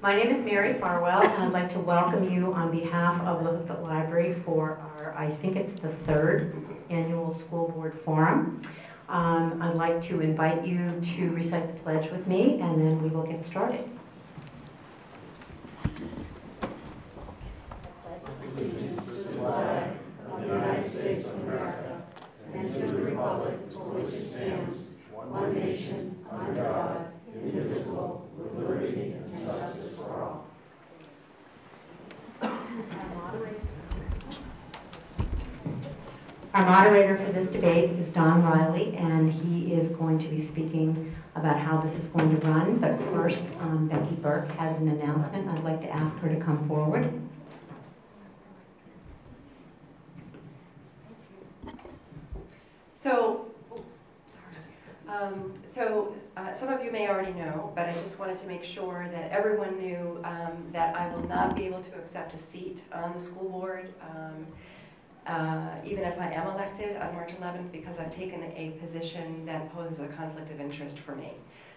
My name is Mary Farwell, and I'd like to welcome you on behalf of the Hooksett Library for our, I think it's the third annual school board forum. I'd like to invite you to recite the pledge with me, and then we will get started. Allegiance to the flag of the United States of America and to the republic for which it stands, one nation, under God, indivisible, with liberty and justice for all. Our moderator for this debate is Don Riley, and he is going to be speaking about how this is going to run. But first, Becky Burke has an announcement. I'd like to ask her to come forward. Some of you may already know, but I just wanted to make sure that everyone knew that I will not be able to accept a seat on the school board, even if I am elected on March 11th, because I've taken a position that poses a conflict of interest for me.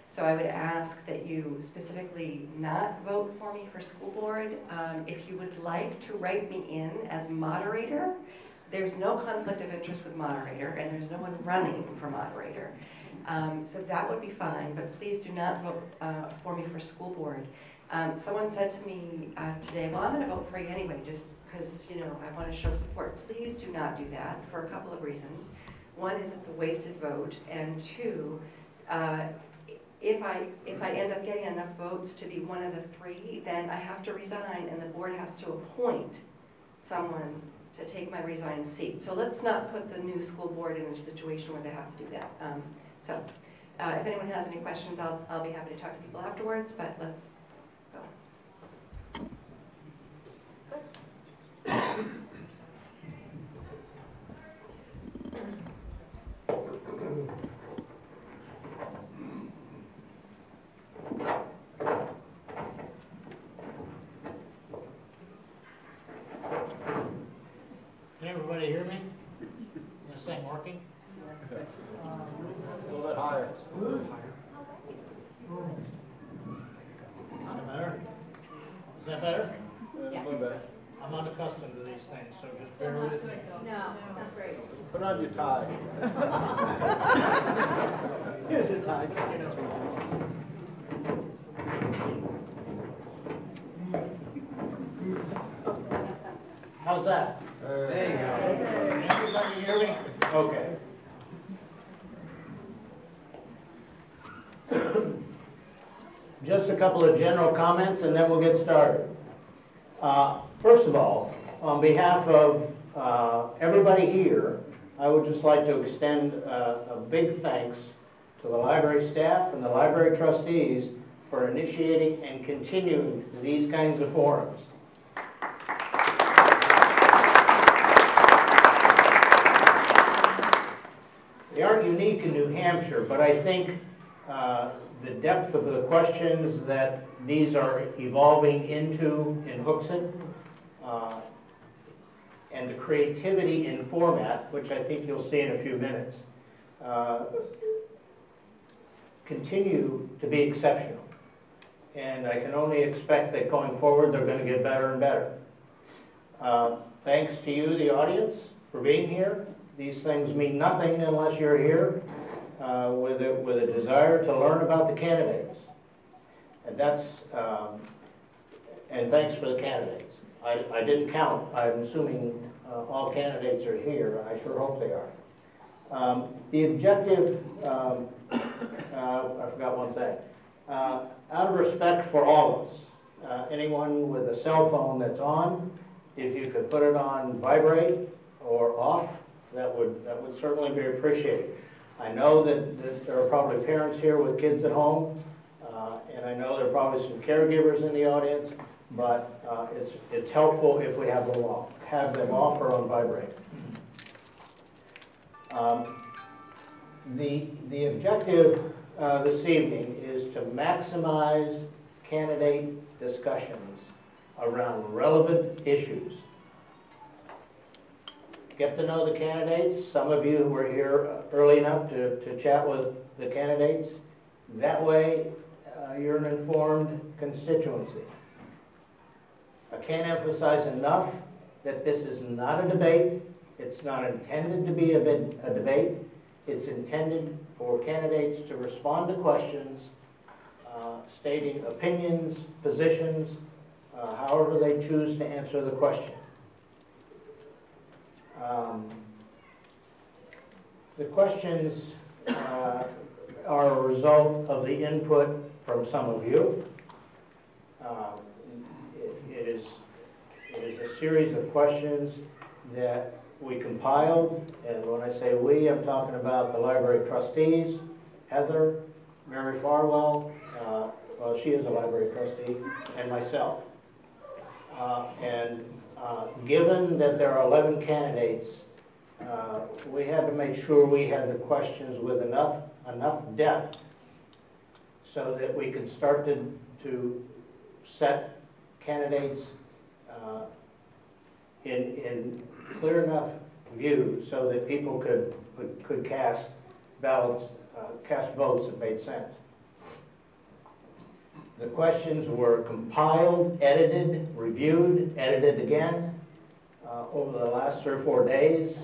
So I would ask that you specifically not vote for me for school board. If you would like to write me in as moderator, there's no conflict of interest with moderator, and there's no one running for moderator. So that would be fine, but please do not vote for me for school board. Someone said to me today, well, I'm going to vote for you anyway, just because, you know, I want to show support. Please do not do that for a couple of reasons. One is it's a wasted vote, and two, if I end up getting enough votes to be one of the three, then I have to resign, and the board has to appoint someone to take my resigned seat. So let's not put the new school board in a situation where they have to do that. If anyone has any questions, I'll be happy to talk to people afterwards, but let's go. Can everybody hear me? Is this thing working? A little bit higher. Not better? Is that better? Yeah. A little better. I'm unaccustomed to these things, so just bear with me. No, not great. Put on your tie. Here's your tie. How's that? There you go. Can everybody hear me? Okay. Just a couple of general comments and then we'll get started. First of all, on behalf of everybody here, I would just like to extend a big thanks to the library staff and the library trustees for initiating and continuing these kinds of forums. They aren't unique in New Hampshire, but I think the depth of the questions that these are evolving into in Hooksett, and the creativity in format, which I think you'll see in a few minutes, continue to be exceptional. And I can only expect that going forward they're going to get better and better. Thanks to you, the audience, for being here. These things mean nothing unless you're here with a desire to learn about the candidates. And and thanks for the candidates. I didn't count. I'm assuming all candidates are here, and I sure hope they are. The objective, I forgot one thing. Out of respect for all of us, anyone with a cell phone that's on, if you could put it on vibrate or off, that would certainly be appreciated. I know that there are probably parents here with kids at home, and I know there are probably some caregivers in the audience, but it's helpful if we have them off or on vibrate. The objective this evening is to maximize candidate discussions around relevant issues. Get to know the candidates. Some of you were here early enough to chat with the candidates. That way, you're an informed constituency. I can't emphasize enough that this is not a debate. It's not intended to be a debate. It's intended for candidates to respond to questions, stating opinions, positions, however they choose to answer the question. The questions are a result of the input from some of you. It is a series of questions that we compiled, and when I say we, I'm talking about the library trustees, Heather, Mary Farwell, well, she is a library trustee, and myself. Given that there are 11 candidates, we had to make sure we had the questions with enough depth so that we could start to set candidates in clear enough view so that people could cast ballots, cast votes that made sense. The questions were compiled, edited, reviewed, edited again over the last 3 or 4 days.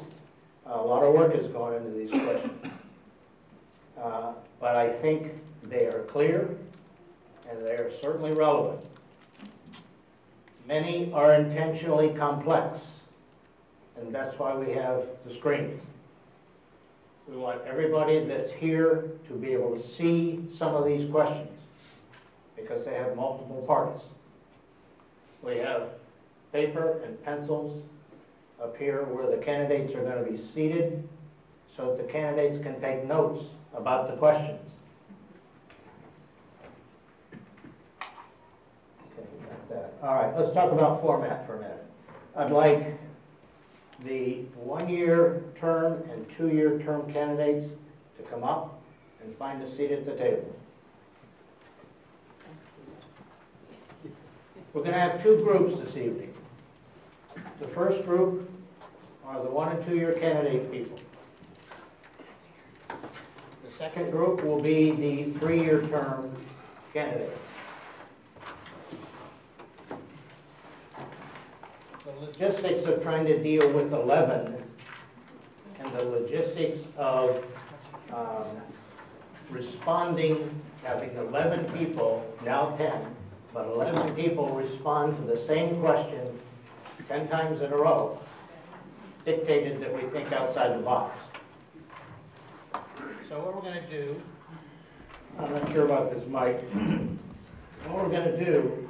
A lot of work has gone into these questions. But I think they are clear and they are certainly relevant. Many are intentionally complex, and that's why we have the screens. We want everybody that's here to be able to see some of these questions because they have multiple parts. We have paper and pencils up here where the candidates are going to be seated so that the candidates can take notes about the questions. Okay, we got that. All right, let's talk about format for a minute. I'd like the 1-year term and 2-year term candidates to come up and find a seat at the table. We're going to have 2 groups this evening. The first group are the 1- and 2-year candidate people. The second group will be the 3-year term candidates. The logistics of trying to deal with 11 and the logistics of responding, having 11 people, now 10, but 11 people respond to the same question 10 times in a row, dictated that we think outside the box. So what we're going to do, I'm not sure about this mic, what we're going to do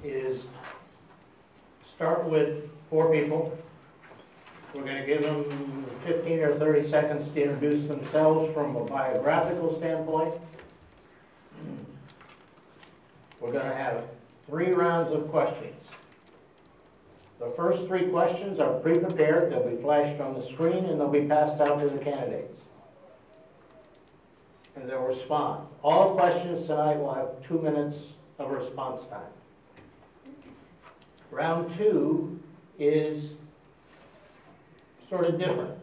is start with 4 people. We're going to give them 15 or 30 seconds to introduce themselves from a biographical standpoint. We're going to have 3 rounds of questions. The first 3 questions are pre-prepared. They'll be flashed on the screen and they'll be passed out to the candidates. And they'll respond. All questions tonight will have 2 minutes of response time. Round 2 is sort of different.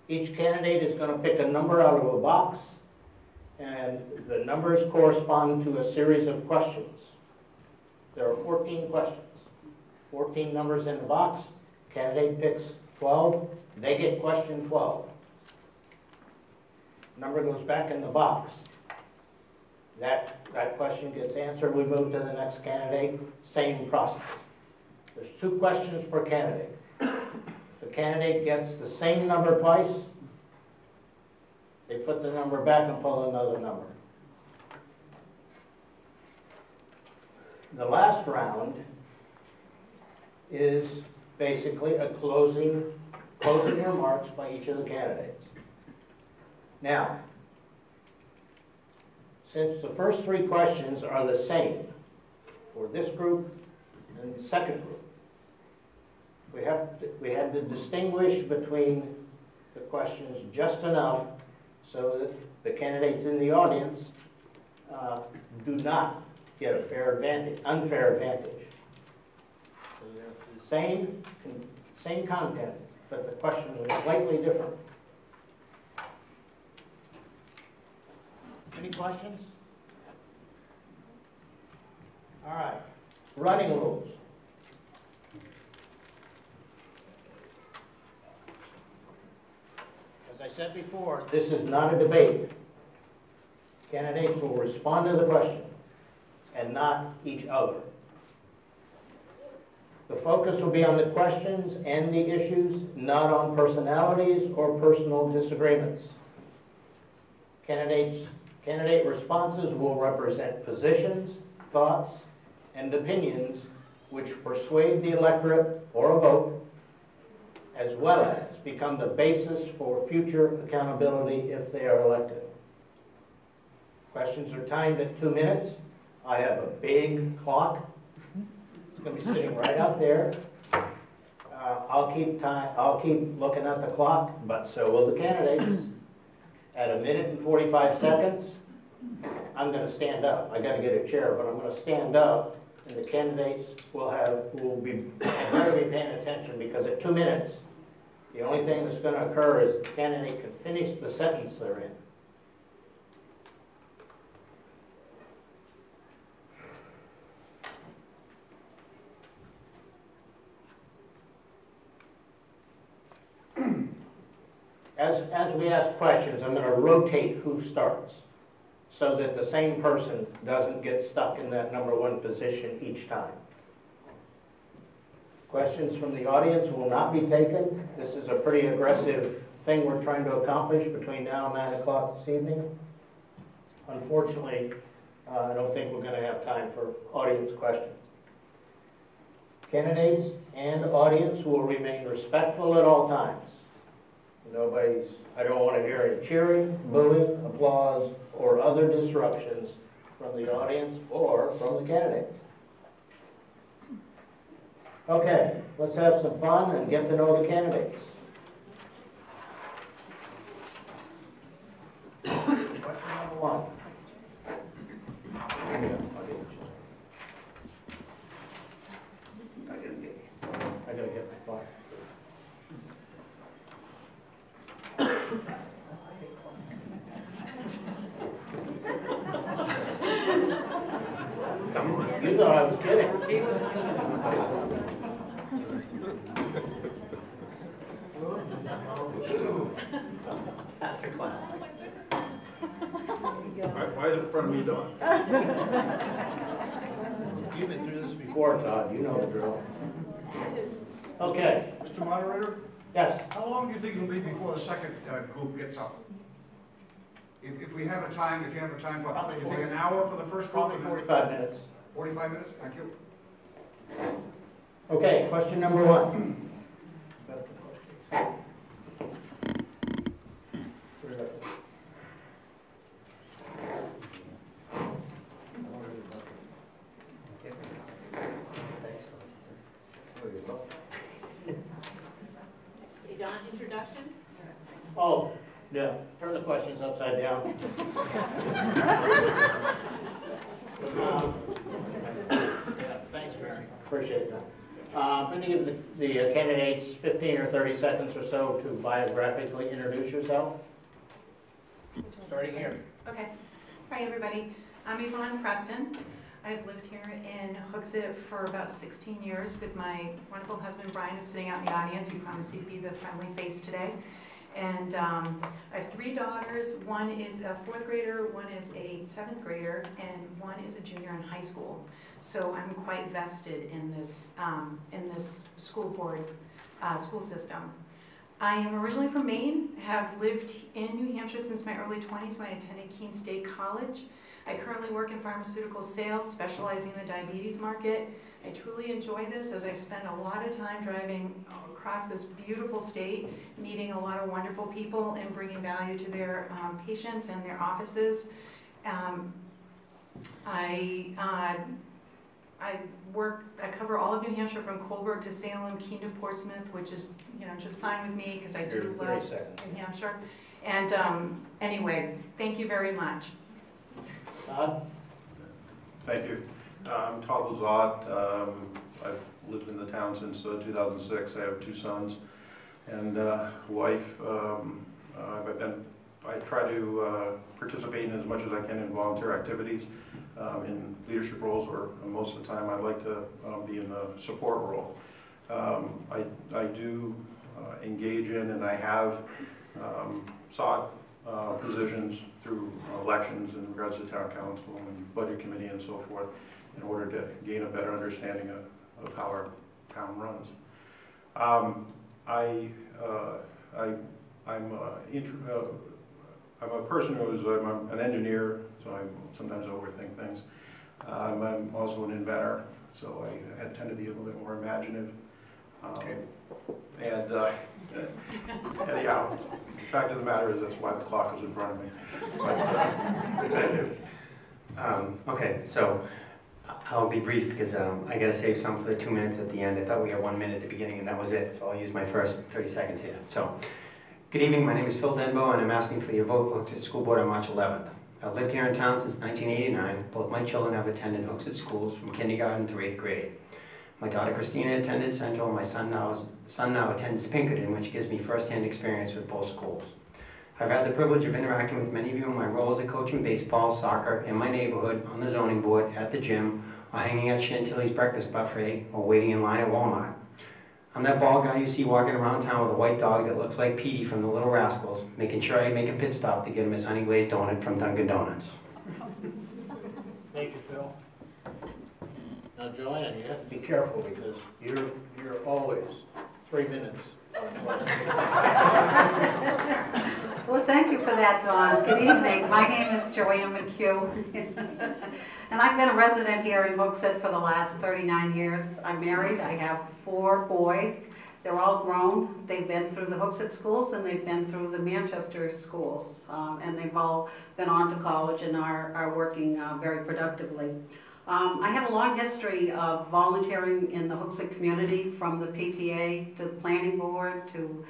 Each candidate is going to pick a number out of a box, and the numbers correspond to a series of questions. There are 14 questions. 14 numbers in the box. Candidate picks 12. They get question 12. Number goes back in the box. That question gets answered. We move to the next candidate. Same process. There's 2 questions per candidate. If the candidate gets the same number twice, they put the number back and pull another number. The last round is basically a closing remarks by each of the candidates. Now, since the first 3 questions are the same for this group and the second group, we had to distinguish between the questions just enough so that the candidates in the audience do not get a unfair advantage. So they're the same content, but the questions are slightly different. Any questions? All right, running rules. As I said before, this is not a debate. Candidates will respond to the question and not each other. The focus will be on the questions and the issues, not on personalities or personal disagreements. Candidate responses will represent positions, thoughts, and opinions which persuade the electorate or a vote, as well as become the basis for future accountability if they are elected. Questions are timed at 2 minutes. I have a big clock. It's going to be sitting right out there. I'll keep looking at the clock, but so will the candidates. At 1 minute and 45 seconds, I'm going to stand up. I got to get a chair, but I'm going to stand up, and the candidates better be paying attention, because at 2 minutes, the only thing that's going to occur is the candidate can finish the sentence they're in. As we ask questions, I'm going to rotate who starts so that the same person doesn't get stuck in that number one position each time. Questions from the audience will not be taken. This is a pretty aggressive thing we're trying to accomplish between now and 9 o'clock this evening. Unfortunately, I don't think we're going to have time for audience questions. Candidates and audience will remain respectful at all times. I don't want to hear any cheering, booing, applause, or other disruptions from the audience or from the candidates. Okay, let's have some fun and get to know the candidates. Question number 1. I gotta get my phone. You thought I was kidding. That's a classic. Why is it in front of me, Don? You've been through this before, Todd. You know the drill. Okay. Mr. Moderator, Yes. how long do you think it'll be before the second group gets up? If we have a time, if you have a time, what, Probably do you think an hour for the first group? Probably 45 minutes. 45 minutes? Thank you. Okay, question number 1. Hey, Don, introductions? Oh, yeah. Turn the questions upside down. Yeah, thanks, Mary. Appreciate that. I'm going to give the candidates 15 or 30 seconds or so to biographically introduce yourself. Starting here. Okay. Hi, everybody. I'm Yvonne Preston. I've lived here in Hooksett for about 16 years with my wonderful husband, Brian, who's sitting out in the audience. He promised he'd be the friendly face today. And I have 3 daughters. One is a 4th grader, one is a 7th grader, and one is a junior in high school. So I'm quite vested in this school board, school system. I am originally from Maine, have lived in New Hampshire since my early 20s when I attended Keene State College. I currently work in pharmaceutical sales, specializing in the diabetes market. I truly enjoy this as I spend a lot of time driving across this beautiful state, meeting a lot of wonderful people and bringing value to their patients and their offices. I cover all of New Hampshire from Coburg to Salem, Keene to Portsmouth, which is just fine with me because I do love New Hampshire. And anyway, thank you very much. Todd? Thank you. I'm Todd Lazat. I've lived in the town since 2006. I have 2 sons and a wife. I try to participate in as much as I can in volunteer activities. in leadership roles, or most of the time I'd like to be in the support role. I do engage in, and I have sought positions through elections in regards to town council and budget committee and so forth, in order to gain a better understanding of how our town runs. I'm a person I'm an engineer, so I sometimes overthink things. I'm also an inventor, so I tend to be a little bit more imaginative. Anyhow, the fact of the matter is that's why the clock is in front of me. But, thank you. Okay, so I'll be brief because I got to save some for the 2 minutes at the end. I thought we had 1 minute at the beginning and that was it, so I'll use my first 30 seconds here. So, good evening, my name is Phil Denbo and I'm asking for your vote for Hooksett School Board on March 11th. I've lived here in town since 1989. Both my children have attended Hooksett schools from kindergarten through 8th grade. My daughter Christina attended Central, and my son now attends Pinkerton, which gives me first-hand experience with both schools. I've had the privilege of interacting with many of you in my roles at coaching baseball, soccer, in my neighborhood, on the zoning board, at the gym, or hanging at Chantilly's breakfast buffet, or waiting in line at Walmart. I'm that bald guy you see walking around town with a white dog that looks like Petey from the Little Rascals, making sure I make a pit stop to get him his honey glazed donut from Dunkin' Donuts. Thank you, Phil. Now, Joanne, you have to be careful because you're always 3 minutes. Well, thank you for that, Dawn. Good evening. My name is Joanne McHugh, and I've been a resident here in Hooksett for the last 39 years. I'm married. I have 4 boys. They're all grown. They've been through the Hooksett schools and they've been through the Manchester schools, and they've all been on to college and are working very productively. I have a long history of volunteering in the Hooksett community, from the PTA to the planning board to,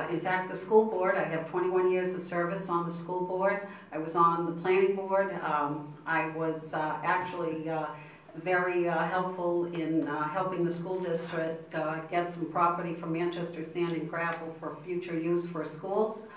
in fact, the school board. I have 21 years of service on the school board. I was on the planning board. I was actually very helpful in helping the school district get some property from Manchester Sand and Gravel for future use for schools.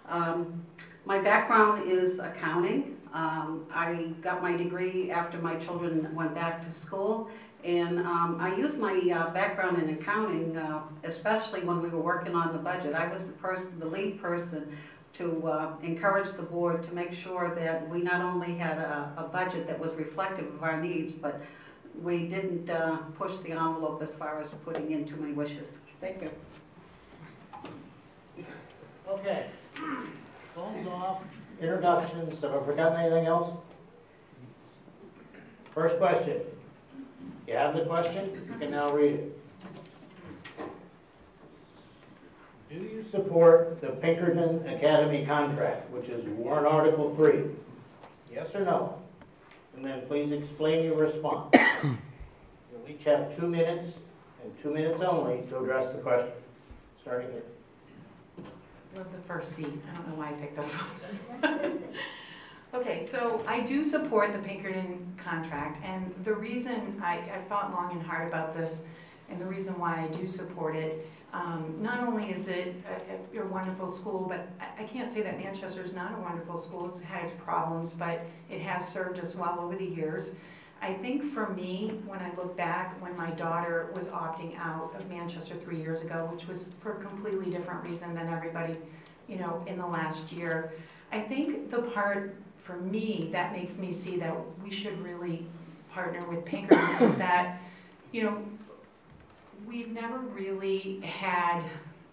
My background is accounting. I got my degree after my children went back to school, and I used my background in accounting, especially when we were working on the budget. I was the lead person to encourage the board to make sure that we not only had a budget that was reflective of our needs, but we didn't push the envelope as far as putting in too many wishes. Thank you. Okay. Phones off. Introductions. Have I forgotten anything else? First question. You have the question? You can now read it. Do you support the Pinkerton Academy contract, which is Warrant Article 3? Yes or no? And then please explain your response. You'll each have 2 minutes, and 2 minutes only, to address the question. Starting here. Love the first seat. I don't know why I picked this one. Okay, so I do support the Pinkerton contract, and the reason I thought long and hard about this, and the reason why I do support it, not only is it a wonderful school, but I can't say that Manchester is not a wonderful school. It has problems, but it has served us well over the years. I think for me, when I look back, when my daughter was opting out of Manchester 3 years ago, which was for a completely different reason than everybody, you know, in the last year, I think the part for me that makes me see that we should really partner with Pinkerton is that, you know, we've never really had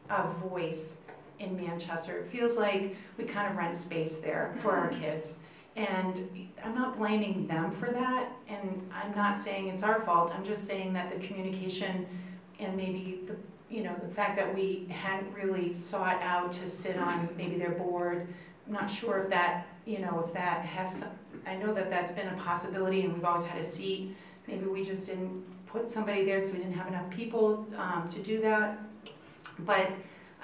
a voice in Manchester. It feels like we kind of rent space there for our kids. And I'm not blaming them for that, and I'm not saying it's our fault. I'm just saying that the communication and maybe the, you know, the fact that we hadn't really sought out to sit on maybe their board. I'm not sure if that, you know, if that has, I know that that's been a possibility and we've always had a seat. Maybe we just didn't put somebody there because we didn't have enough people to do that. But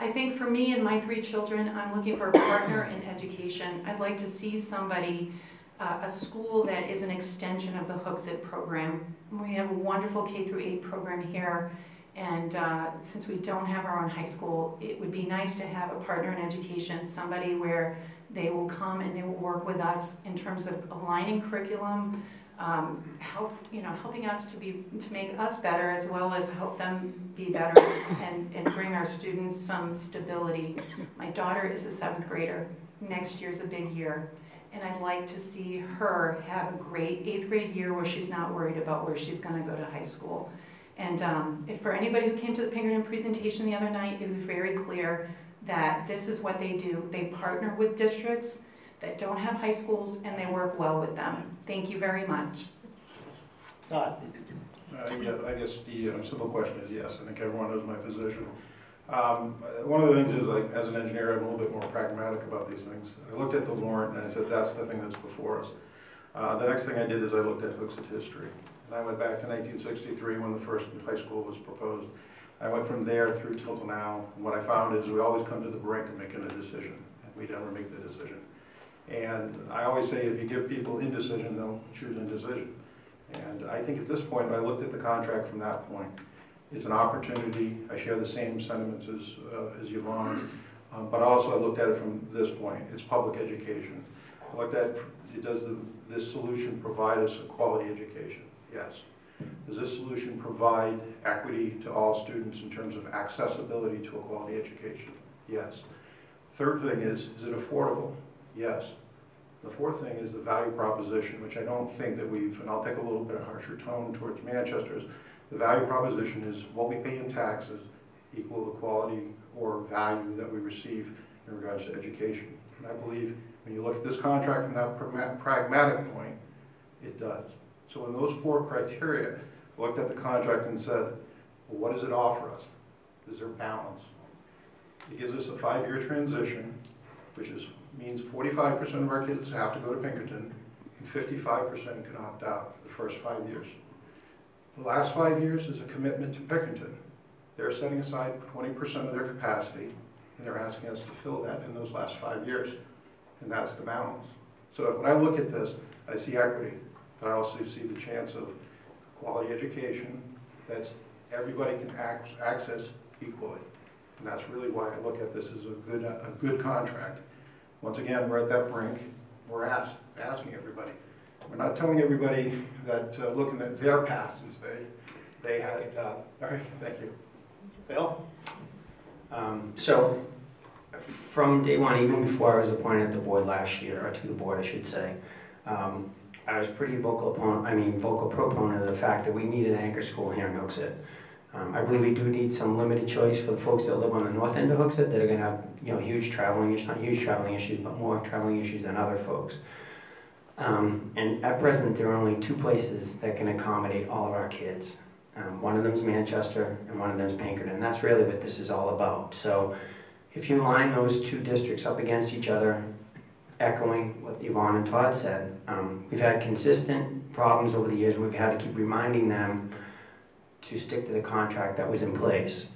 I think for me and my 3 children, I'm looking for a partner in education. I'd like to see somebody, a school that is an extension of the Hooksett program. We have a wonderful K-8 program here, and since we don't have our own high school, it would be nice to have a partner in education, somebody where they will come and they will work with us in terms of aligning curriculum, helping us to make us better, as well as help them be better and bring our students some stability. My daughter is a 7th grader. Next year's a big year. And I'd like to see her have a great 8th grade year where she's not worried about where she's going to go to high school. And if for anybody who came to the Pinkerton presentation the other night, it was very clear that this is what they do. They partner with districts that don't have high schools, and they work well with them. Thank you very much. Todd? Yeah, I guess the simple question is yes. I think everyone knows my position. One of the things is, like, as an engineer, I'm a little bit more pragmatic about these things. I looked at the warrant and I said, that's the thing that's before us. The next thing I did is I looked at Hooksett history. And I went back to 1963 when the first high school was proposed. I went from there through till now, and what I found is we always come to the brink of making a decision, and we never make the decision. And I always say, if you give people indecision, they'll choose indecision. And I think at this point, I looked at the contract from that point. It's an opportunity. I share the same sentiments as Yvonne, but also I looked at it from this point. It's public education. I looked at, does this solution provide us a quality education? Yes. Does this solution provide equity to all students in terms of accessibility to a quality education? Yes. Third thing is it affordable? Yes. The fourth thing is the value proposition, which I don't think that we've, and I'll take a little bit of harsher tone towards Manchester's. The value proposition is what we pay in taxes equal the quality or value that we receive in regards to education. And I believe when you look at this contract from that pragmatic point, it does. So in those 4 criteria, I looked at the contract and said, well, what does it offer us? Is there balance? It gives us a 5-year transition, which means 45% of our kids have to go to Pinkerton, and 55% can opt out the first 5 years. The last 5 years is a commitment to Pinkerton. They're setting aside 20% of their capacity, and they're asking us to fill that in those last 5 years. And that's the balance. So when I look at this, I see equity, but I also see the chance of quality education that everybody can access equally. And that's really why I look at this as a good contract. Once again, we're at that brink. We're asking everybody. We're not telling everybody that looking at their past and say they had. All right, thank you. Bill? So from day one, even before I was appointed at the board last year, or to the board, I should say, I was pretty vocal proponent of the fact that we need an anchor school here in Hooksett. I believe we do need some limited choice for the folks that live on the north end of Hooksett that are going to have, huge traveling issues, not huge traveling issues, but more traveling issues than other folks. And at present, there are only 2 places that can accommodate all of our kids. One of them is Manchester, and one of them is Pinkerton. And that's really what this is all about. So if you line those 2 districts up against each other, echoing what Yvonne and Todd said, we've had consistent problems over the years. We've had to keep reminding them to stick to the contract that was in place.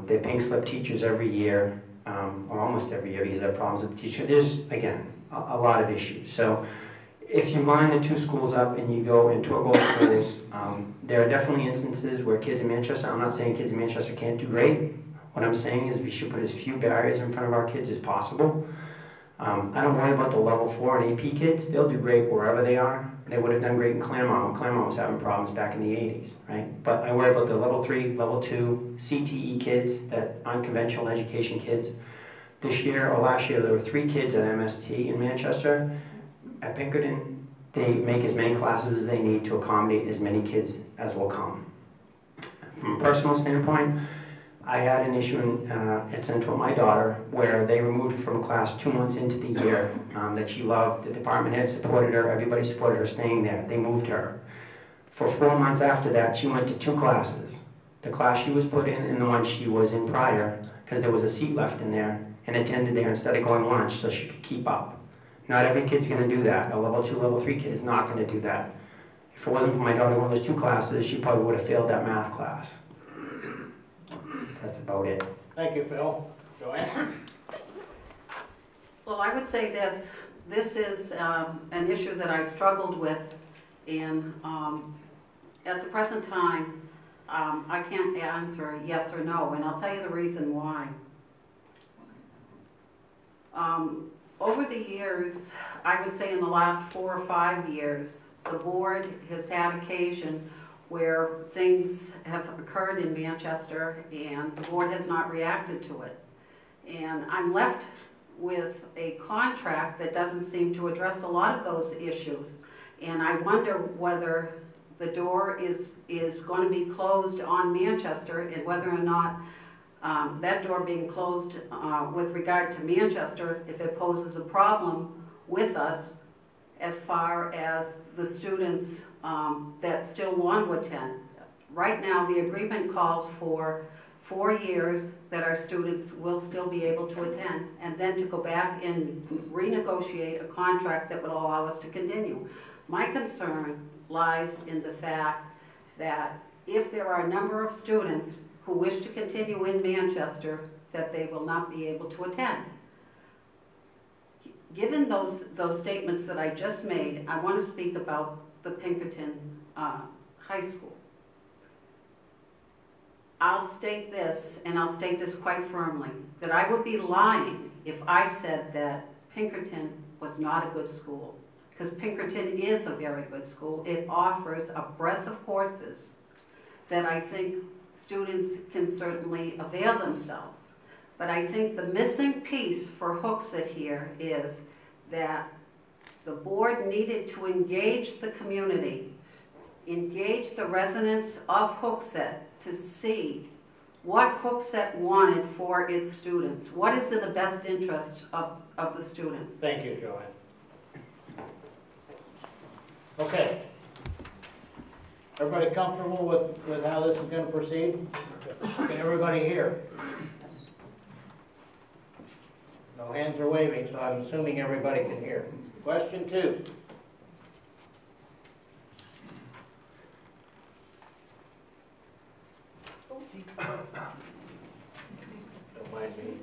They pink slip teachers every year, or almost every year, because they have problems with the teacher. There's, again, a lot of issues. So if you line the 2 schools up and you go and tour both schools, there are definitely instances where kids in Manchester, I'm not saying kids in Manchester can't do great. What I'm saying is we should put as few barriers in front of our kids as possible. I don't worry about the level 4 and AP kids. They'll do great wherever they are. They would have done great in Claremont when Claremont was having problems back in the 80s, right? But I worry about the level 3, level 2 CTE kids, that unconventional education kids. This year, or last year, there were 3 kids at MST in Manchester. At Pinkerton, they make as many classes as they need to accommodate as many kids as will come. From a personal standpoint, I had an issue at Central, my daughter, where they removed her from a class 2 months into the year that she loved. The department head supported her, everybody supported her staying there. They moved her. For 4 months after that, she went to 2 classes. The class she was put in and the one she was in prior, because there was a seat left in there, and attended there instead of going lunch so she could keep up. Not every kid's going to do that. A level 2, level 3 kid is not going to do that. If it wasn't for my daughter going to those 2 classes, she probably would have failed that math class. That's about it. Thank you, Phil. Joanne? Well, I would say this. This is an issue that I've struggled with, and at the present time, I can't answer yes or no, and I'll tell you the reason why. Over the years, I would say in the last 4 or 5 years, the board has had occasion where things have occurred in Manchester and the board has not reacted to it. And I'm left with a contract that doesn't seem to address a lot of those issues. And I wonder whether the door is going to be closed on Manchester, and whether or not that door being closed with regard to Manchester, if it poses a problem with us as far as the students that still want to attend. Right now, the agreement calls for 4 years that our students will still be able to attend, and then to go back and renegotiate a contract that would allow us to continue. My concern lies in the fact that if there are a number of students who wish to continue in Manchester, that they will not be able to attend. Given those statements that I just made, I want to speak about the Pinkerton High School. I'll state this, and I'll state this quite firmly, that I would be lying if I said that Pinkerton was not a good school, because Pinkerton is a very good school. It offers a breadth of courses that I think students can certainly avail themselves. But I think the missing piece for Hooksett here is that the board needed to engage the community, engage the residents of Hooksett to see what Hooksett wanted for its students. What is in the best interest of the students? Thank you, Joanne. Okay. Everybody comfortable with how this is going to proceed? Can everybody hear? No hands are waving, so I'm assuming everybody can hear. Question 2. Don't mind me.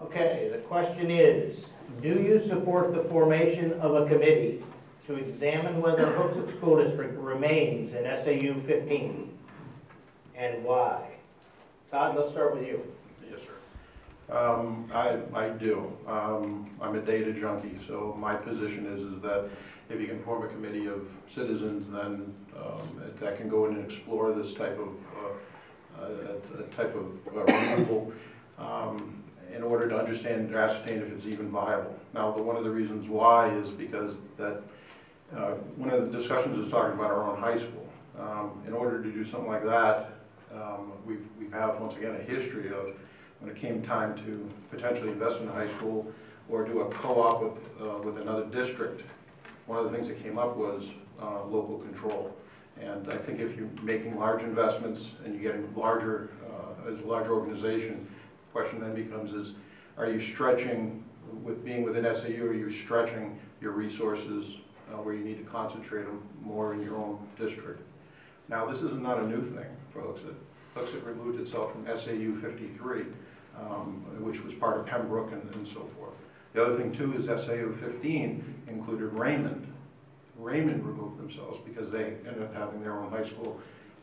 Okay, the question is, do you support the formation of a committee to examine whether Hooksett School District remains in SAU 15, and why? Todd, let's start with you. Yes, sir. I do. I'm a data junkie, so my position is that if you can form a committee of citizens, then that can go in and explore this type of removal in order to understand and ascertain if it's even viable. Now, one of the reasons why is because that one of the discussions is talking about our own high school. In order to do something like that, we have, once again, a history of when it came time to potentially invest in a high school or do a co-op with another district. One of the things that came up was local control. And I think if you're making large investments and you're getting larger, as a large organization, the question then becomes is, are you stretching, with being within SAU, are you stretching your resources where you need to concentrate them more in your own district? Now, this is not a new thing for Hooksett. Hooksett removed itself from SAU 53, which was part of Pembroke and so forth. The other thing, too, is SAU 15 included Raymond. Raymond removed themselves because they ended up having their own high school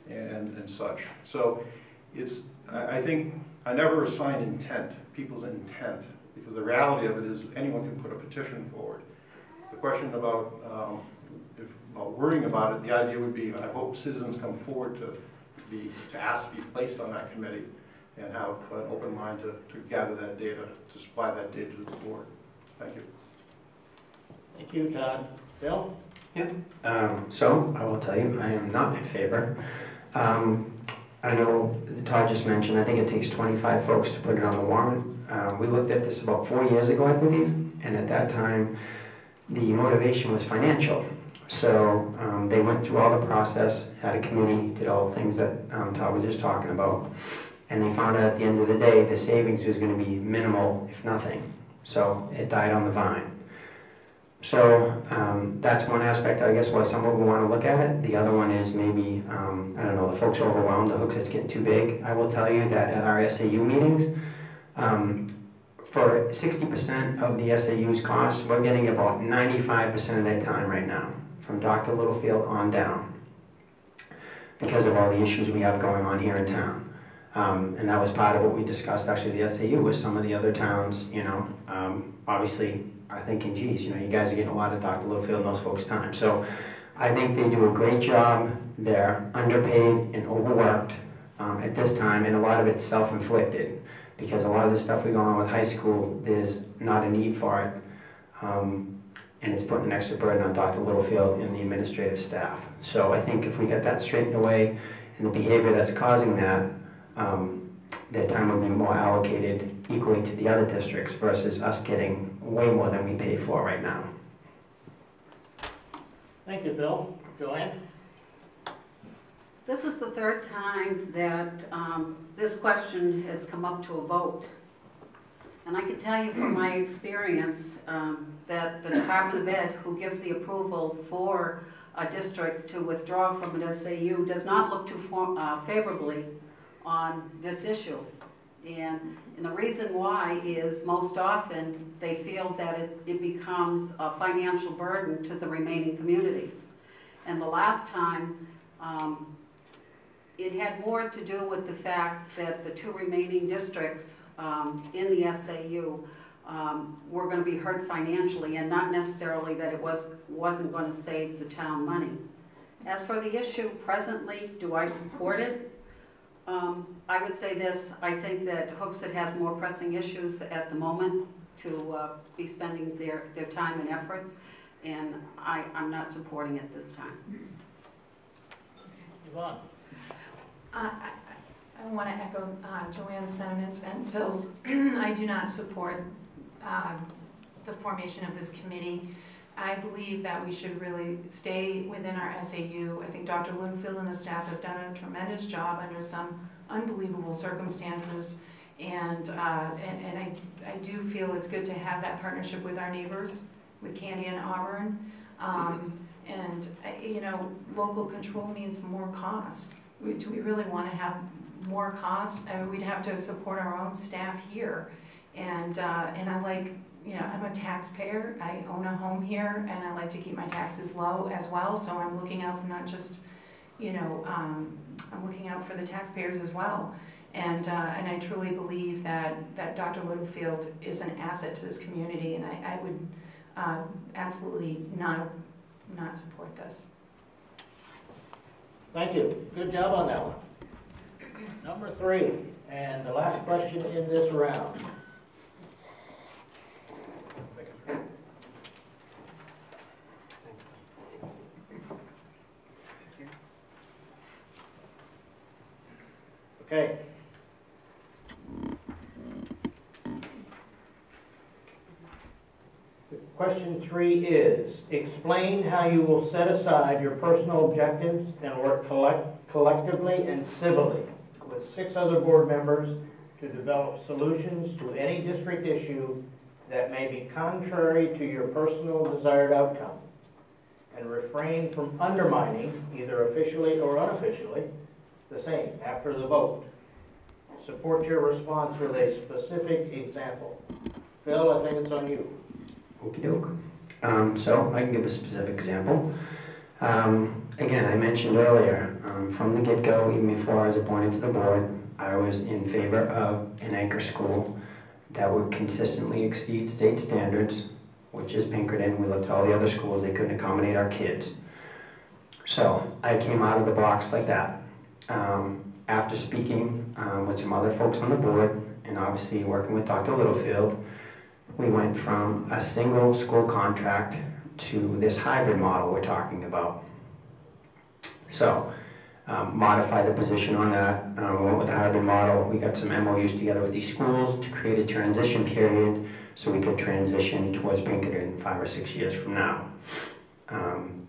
and such. So I think I never assign intent, people's intent, because the reality of it is anyone can put a petition forward. The question about worrying about it, the idea would be, I hope citizens come forward to ask to be placed on that committee and have an open mind to gather that data, to supply that data to the board. Thank you. Thank you, Todd. Bill? Yeah. So I will tell you, I am not in favor. I know Todd just mentioned, I think it takes 25 folks to put it on the warrant. We looked at this about 4 years ago, I believe, and at that time, the motivation was financial. So they went through all the process, had a committee, did all the things that Todd was just talking about, and they found out at the end of the day the savings was going to be minimal, if nothing. So it died on the vine. So that's one aspect, I guess, why some people want to look at it. The other one is maybe, I don't know, the folks are overwhelmed, the Hooksett's getting too big. I will tell you that at our SAU meetings, for 60% of the SAU's costs, we're getting about 95% of their time right now, from Dr. Littlefield on down, because of all the issues we have going on here in town. And that was part of what we discussed, actually, the SAU, with some of the other towns, you know. Obviously, are thinking, geez, you know, you guys are getting a lot of Dr. Littlefield and those folks' time. So I think they do a great job. They're underpaid and overworked at this time, and a lot of it's self-inflicted, because a lot of the stuff we go on with high school, there's not a need for it. And it's putting an extra burden on Dr. Littlefield and the administrative staff. So I think if we get that straightened away, and the behavior that's causing that, their time will be more allocated equally to the other districts versus us getting way more than we pay for right now. Thank you, Phil. Joanne? This is the third time that this question has come up to a vote. And I can tell you from my experience that the Department of Ed, who gives the approval for a district to withdraw from an SAU, does not look too favorably on this issue. And the reason why is most often they feel that it becomes a financial burden to the remaining communities. And the last time, it had more to do with the fact that the two remaining districts in the SAU were going to be hurt financially, and not necessarily that it wasn't going to save the town money. As for the issue presently, do I support it? I would say this: I think that Hooksett has more pressing issues at the moment to be spending their time and efforts, and I'm not supporting it this time. Yvonne? I want to echo Joanne's sentiments and Phil's. I do not support the formation of this committee. I believe that we should really stay within our SAU. I think Dr. Littlefield and the staff have done a tremendous job under some unbelievable circumstances, and I do feel it's good to have that partnership with our neighbors, with Candy and Auburn. And you know, local control means more costs. Do we really want to have more costs? I mean, we'd have to support our own staff here, and I like, you know, I'm a taxpayer. I own a home here, and I like to keep my taxes low as well. So I'm looking out for not just, you know, I'm looking out for the taxpayers as well. And I truly believe that Dr. Littlefield is an asset to this community, and I would absolutely not support this. Thank you. Good job on that one. Number 3, and the last question in this round. Okay. Question 3 is, explain how you will set aside your personal objectives and work collectively and civilly with 6 other board members to develop solutions to any district issue that may be contrary to your personal desired outcome, and refrain from undermining, either officially or unofficially, the same after the vote. Support your response with a specific example. Phil, I think it's on you. Okie doke. So I can give a specific example. Again, I mentioned earlier, from the get-go, even before I was appointed to the board, I was in favor of an anchor school that would consistently exceed state standards, which is Pinkerton. We looked at all the other schools, they couldn't accommodate our kids. So I came out of the box like that. After speaking with some other folks on the board, and obviously working with Dr. Littlefield, we went from a single school contract to this hybrid model we're talking about. So, modify the position on that. We went with the hybrid model. We got some MOUs together with these schools to create a transition period so we could transition towards Pinkerton 5 or 6 years from now.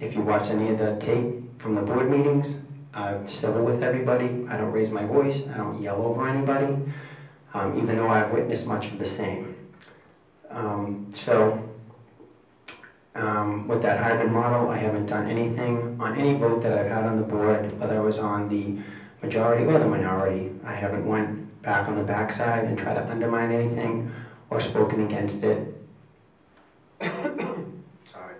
If you watch any of the tape from the board meetings, I'm civil with everybody. I don't raise my voice. I don't yell over anybody, even though I've witnessed much of the same. With that hybrid model, I haven't done anything on any vote that I've had on the board, whether I was on the majority or the minority. I haven't went back on the backside and tried to undermine anything or spoken against it. Sorry.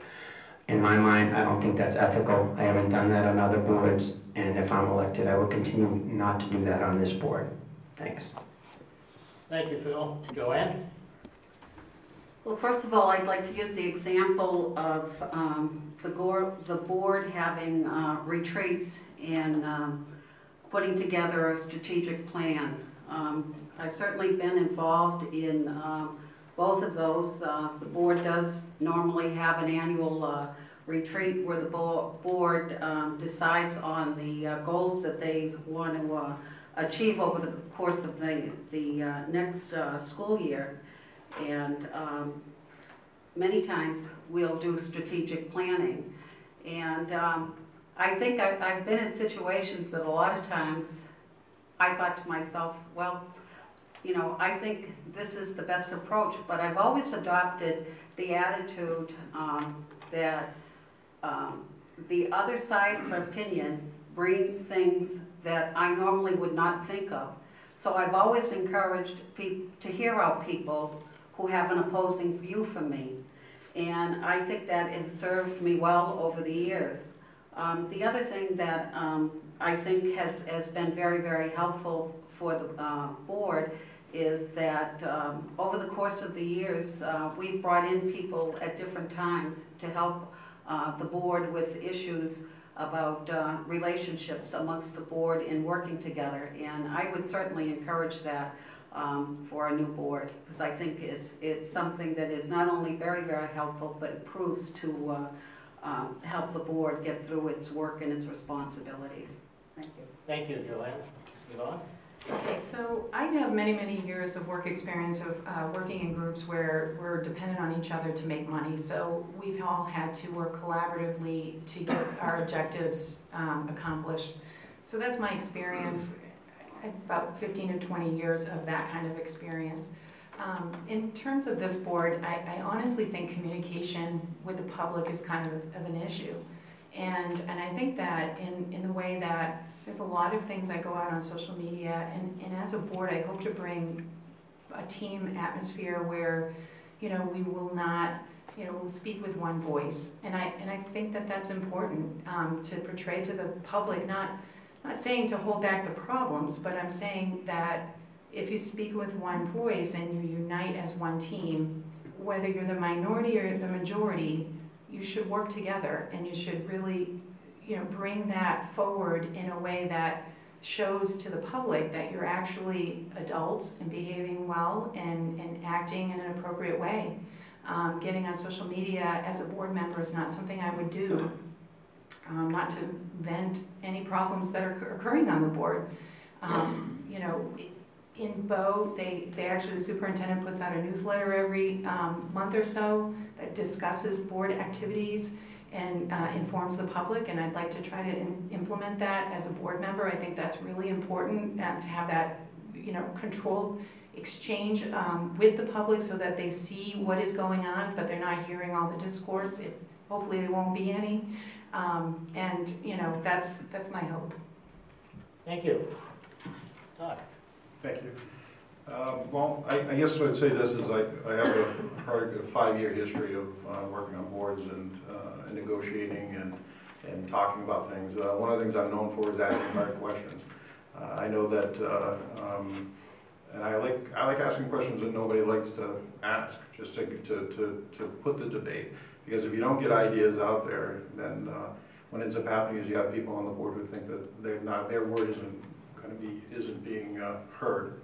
In my mind, I don't think that's ethical. I haven't done that on other boards, and if I'm elected, I would continue not to do that on this board. Thanks. Thank you, Phil. Joanne? Well, first of all, I'd like to use the example of the board having retreats and putting together a strategic plan. I've certainly been involved in both of those. The board does normally have an annual retreat where the board decides on the goals that they want to achieve over the course of the next school year. And many times we'll do strategic planning. And I think I've been in situations that a lot of times I thought to myself, well, you know, I think this is the best approach, but I've always adopted the attitude that the other side of opinion brings things that I normally would not think of. So I've always encouraged to hear out people who have an opposing view from me. And I think that has served me well over the years. The other thing that I think has been very, very helpful for the board is that over the course of the years, we've brought in people at different times to help the board with issues about relationships amongst the board in working together. And I would certainly encourage that for a new board, because I think it's something that is not only very, very helpful, but proves to help the board get through its work and its responsibilities. Thank you. Thank you, Joanne. Yvonne? Okay, so I have many, many years of work experience of working in groups where we're dependent on each other to make money. So we've all had to work collaboratively to get our objectives accomplished. So that's my experience. I have about 15 to 20 years of that kind of experience. In terms of this board, I honestly think communication with the public is kind of an issue. And I think that in the way that there's a lot of things that go out on social media, and as a board, I hope to bring a team atmosphere where, you know, we will not, you know, we'll speak with one voice. And I think that that's important to portray to the public, not saying to hold back the problems, but I'm saying that if you speak with one voice and you unite as one team, whether you're the minority or the majority, you should work together, and you should really, you know, bring that forward in a way that shows to the public that you're actually adults and behaving well and acting in an appropriate way. Getting on social media as a board member is not something I would do, not to vent any problems that are occurring on the board. You know, in Bow, they actually, the superintendent puts out a newsletter every month or so that discusses board activities and informs the public, and I'd like to try to implement that as a board member. I think that's really important to have that, you know, controlled exchange with the public so that they see what is going on, but they're not hearing all the discourse. Hopefully there won't be any, and you know, that's my hope. Thank you. Todd? Thank you. Well, I guess what I'd say this is I have probably a 5-year history of working on boards and negotiating and talking about things. One of the things I'm known for is asking hard questions. I know that, and I like asking questions that nobody likes to ask, just to put the debate. Because if you don't get ideas out there, then what ends up happening is you have people on the board who think that their word isn't being heard.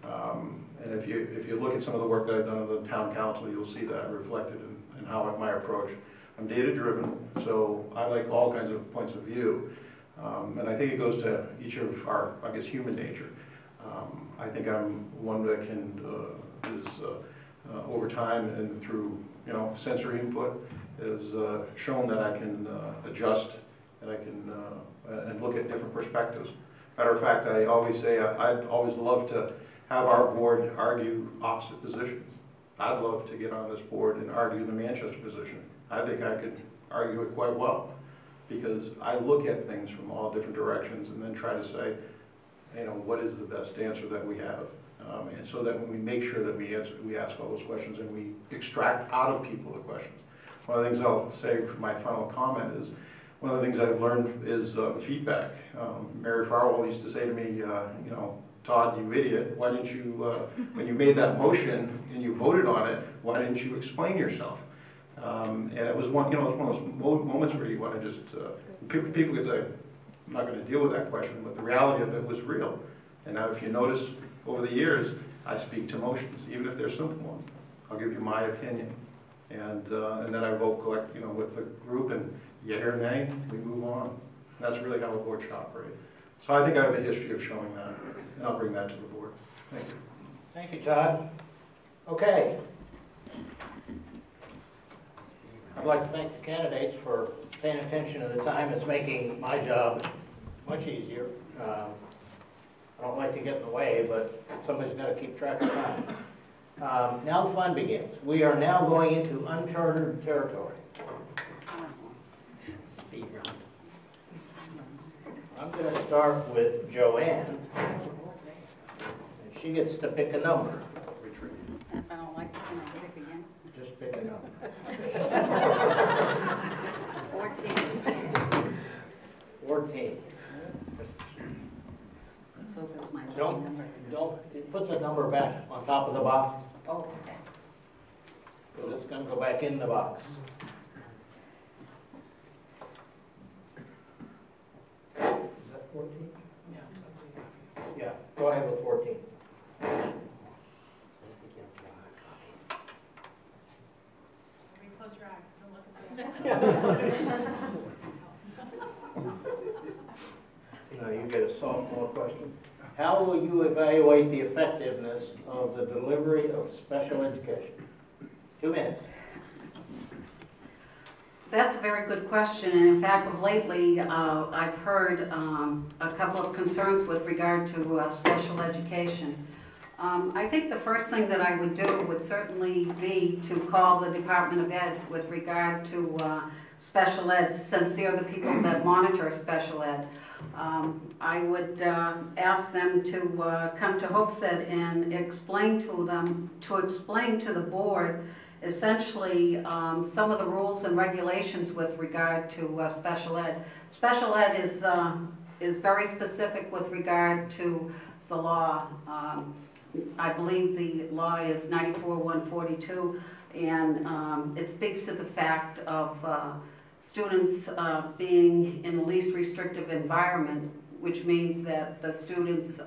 And if you look at some of the work that I've done on the town council, you'll see that reflected in how my approach. I'm data driven, so I like all kinds of points of view, and I think it goes to each of our, I guess, human nature. I think I'm one that can over time and through, you know, sensory input is shown that I can adjust and I can and look at different perspectives. Matter of fact, I always say I'd always love to have our board argue opposite positions. I'd love to get on this board and argue the Manchester position. I think I could argue it quite well, because I look at things from all different directions and then try to say, you know, what is the best answer that we have? And so that when we make sure that we ask all those questions and we extract out of people the questions. One of the things I'll say for my final comment is, one of the things I've learned is feedback. Mary Farwell used to say to me, you know, Todd, you idiot, why didn't you, when you made that motion and you voted on it, why didn't you explain yourself? And it was one, you know, it was one of those moments where you want to just, people could say, I'm not going to deal with that question, but the reality of it was real. And now if you notice over the years, I speak to motions, even if they're simple ones. I'll give you my opinion. And then I vote with the group, and yea or nay, we move on. And that's really how a board should operate. So I think I have a history of showing that, and I'll bring that to the board. Thank you. Thank you, Todd. Okay. I'd like to thank the candidates for paying attention to the time. It's making my job much easier. I don't like to get in the way, but somebody's got to keep track of time. Now the fun begins. We are now going into uncharted territory. Speed round. I'm going to start with Joanne. And she gets to pick a number. Retreat. If I don't like it, can I pick again? Just pick a number. 14. 14. So if it's my lucky Don't, number. don't put the number back on top of the box, Oh, okay. because it's going to go back in the box. Is that 14? Yeah, go ahead with 14. Close your eyes, don't look at the Now you get a softball question. How will you evaluate the effectiveness of the delivery of special education? 2 minutes. That's a very good question, and in fact, of lately, I've heard a couple of concerns with regard to special education. I think the first thing that I would do would certainly be to call the Department of Ed with regard to special ed, since they are the people that monitor special ed. I would ask them to come to Hooksett and explain to the board essentially some of the rules and regulations with regard to special ed. Special ed is very specific with regard to the law. I believe the law is 94-142, and it speaks to the fact of students being in the least restrictive environment, which means that the students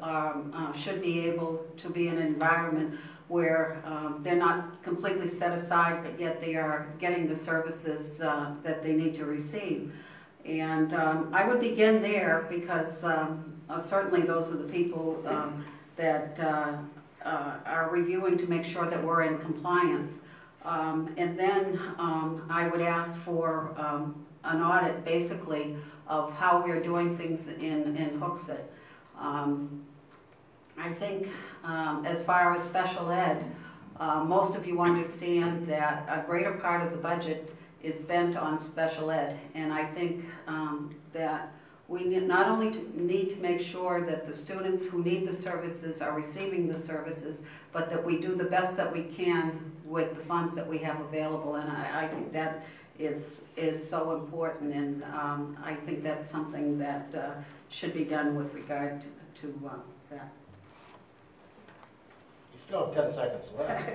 should be able to be in an environment where they're not completely set aside, but yet they are getting the services that they need to receive. And I would begin there, because certainly those are the people that are reviewing to make sure that we're in compliance. And then I would ask for an audit, basically, of how we're doing things in Hooksett. I think as far as special ed, most of you understand that a greater part of the budget is spent on special ed. And I think that we not only need to make sure that the students who need the services are receiving the services, but that we do the best that we can with the funds that we have available. And I think that is so important, and I think that's something that should be done with regard to that. You still have 10 seconds left.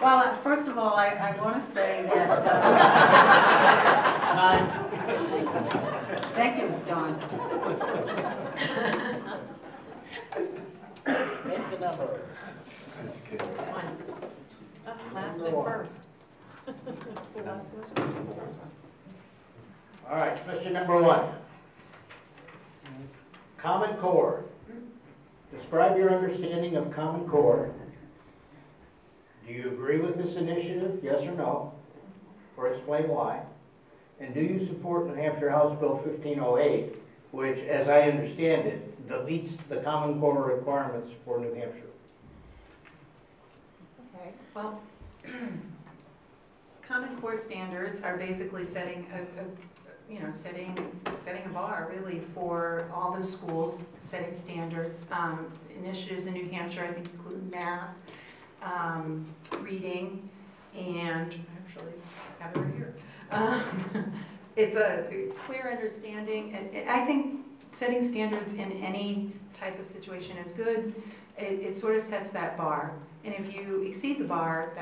Well, first of all, I want to say that... Time. Thank you, Don. Pick the number. last Number and one. first. All right, question number 1. Common Core. Describe your understanding of Common Core. Do you agree with this initiative, yes or no? Or explain why. And do you support New Hampshire House Bill 1508, which, as I understand it, deletes the Common Core requirements for New Hampshire? Okay, well, Common Core standards are basically setting a bar really for all the schools, setting standards. Initiatives in New Hampshire, I think, include math, reading, and actually have it right here. It's a clear understanding, and I think setting standards in any type of situation is good. It sort of sets that bar. And if you exceed the bar,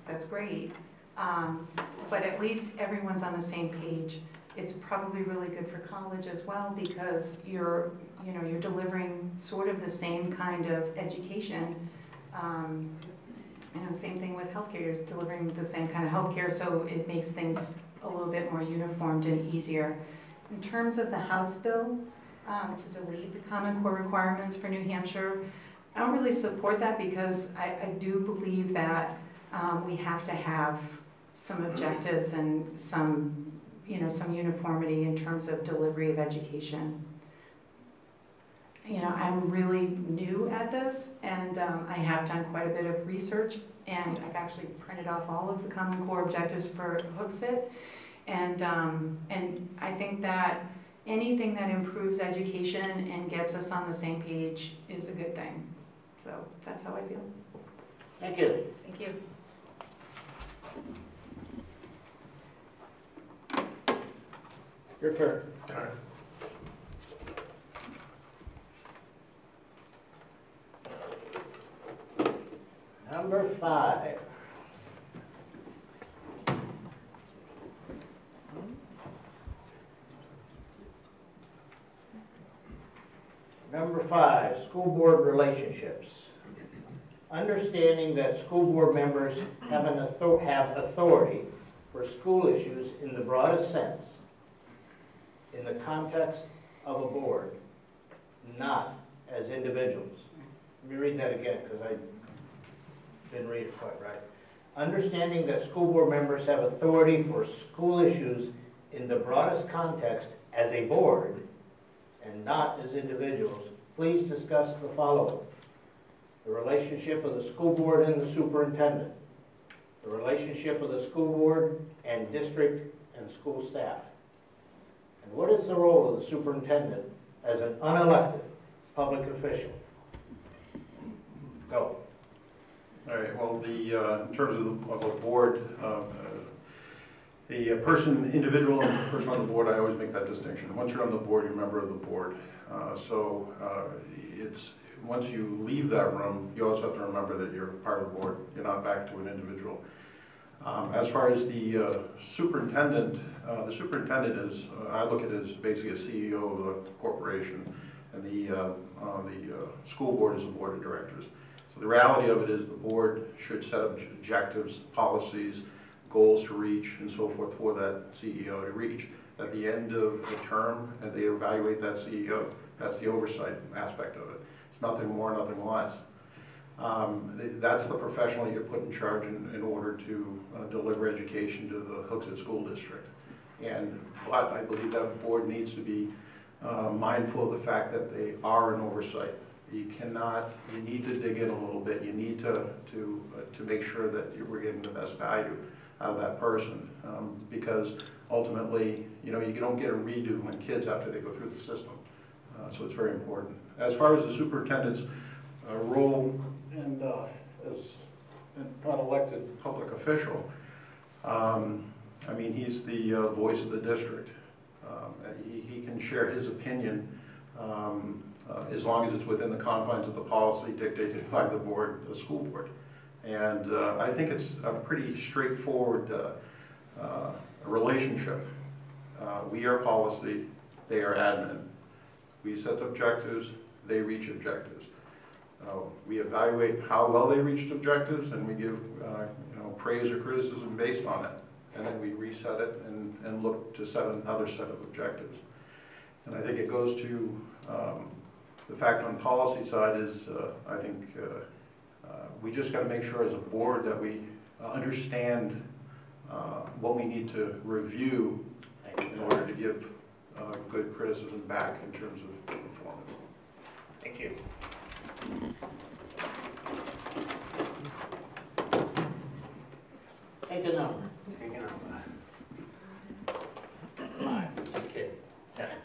that's great. But at least everyone's on the same page. It's probably really good for college as well because you're delivering sort of the same kind of education. Same thing with healthcare. You're delivering the same kind of healthcare, so it makes things a little bit more uniformed and easier. In terms of the House bill, to delete the Common Core requirements for New Hampshire, I don't really support that because I do believe that we have to have some objectives and some uniformity in terms of delivery of education. I'm really new at this, and I have done quite a bit of research, and I've actually printed off all of the Common Core objectives for Hooksett, and I think that anything that improves education and gets us on the same page is a good thing. So that's how I feel. Thank you. Thank you. Your turn. All right. Number 5. Number 5, school board relationships. Understanding that school board members have authority for school issues in the broadest sense, in the context of a board, not as individuals. Let me read that again because I didn't read it quite right. Understanding that school board members have authority for school issues in the broadest context as a board and not as individuals, please discuss the following: the relationship of the school board and the superintendent, the relationship of the school board and district and school staff, and what is the role of the superintendent as an unelected public official? Go. All right, well, in terms of a board, the individual and person on the board, I always make that distinction. Once you're on the board, you're a member of the board. Once you leave that room, you also have to remember that you're part of the board. You're not back to an individual. As far as the superintendent is, I look at it as basically a CEO of the corporation, and the school board is the board of directors. So the reality of it is the board should set up objectives, policies, goals to reach, and so forth for that CEO to reach. At the end of the term, and they evaluate that CEO. That's the oversight aspect of it. It's nothing more, nothing less. That's the professional you put in charge in order to deliver education to the Hooksett School District. But I believe that board needs to be mindful of the fact that they are an oversight. You need to dig in a little bit. You need to make sure that we're getting the best value out of that person, because ultimately, you don't get a redo on kids after they go through the system. So it's very important. As far as the superintendent's role and as an unelected public official, he's the voice of the district. He can share his opinion as long as it's within the confines of the policy dictated by the board, the school board. And I think it's a pretty straightforward relationship. We are policy, they are admin. We set objectives, they reach objectives. We evaluate how well they reached objectives, and we give praise or criticism based on it. And then we reset it and look to set another set of objectives. And I think it goes to the fact on the policy side is, I think we just got to make sure as a board that we understand what we need to review in order to give good criticism back in terms of performance. Thank you. Take a number. Take a number. 5. Just kidding. 7.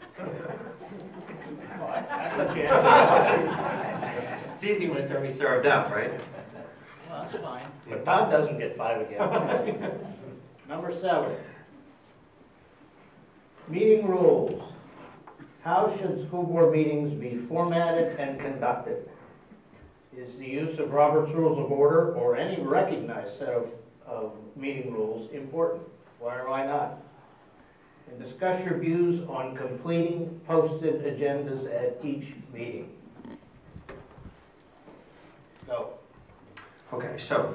That's what you have. It's easy when it's already served up, right? Well, that's fine. But Todd doesn't get 5 again. Number 7. Meeting rules. How should school board meetings be formatted and conducted? Is the use of Robert's Rules of Order or any recognized set of meeting rules important? Why or why not? And discuss your views on completing posted agendas at each meeting. Go. Okay, so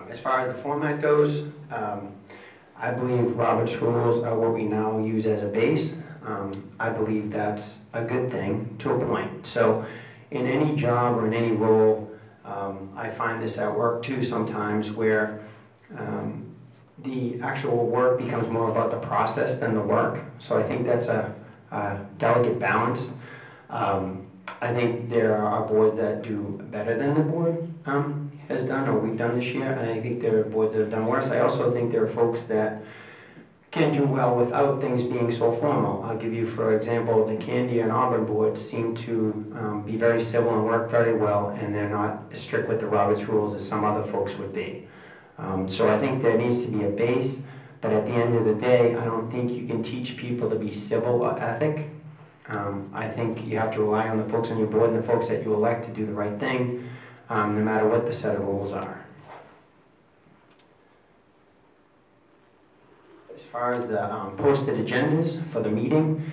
as far as the format goes, I believe Robert's rules are what we now use as a base. I believe that's a good thing to a point. So in any job or in any role, I find this at work too sometimes, where the actual work becomes more about the process than the work. So I think that's a delicate balance. I think there are boards that do better than the board has done, or we've done this year, and I think there are boards that have done worse. I also think there are folks that can do well without things being so formal. I'll give you, for example, the Candia and Auburn boards seem to be very civil and work very well, and they're not as strict with the Robert's rules as some other folks would be. So I think there needs to be a base, but at the end of the day, I don't think you can teach people to be civil or ethic. I think you have to rely on the folks on your board and the folks that you elect to do the right thing, no matter what the set of rules are. As far as the posted agendas for the meeting,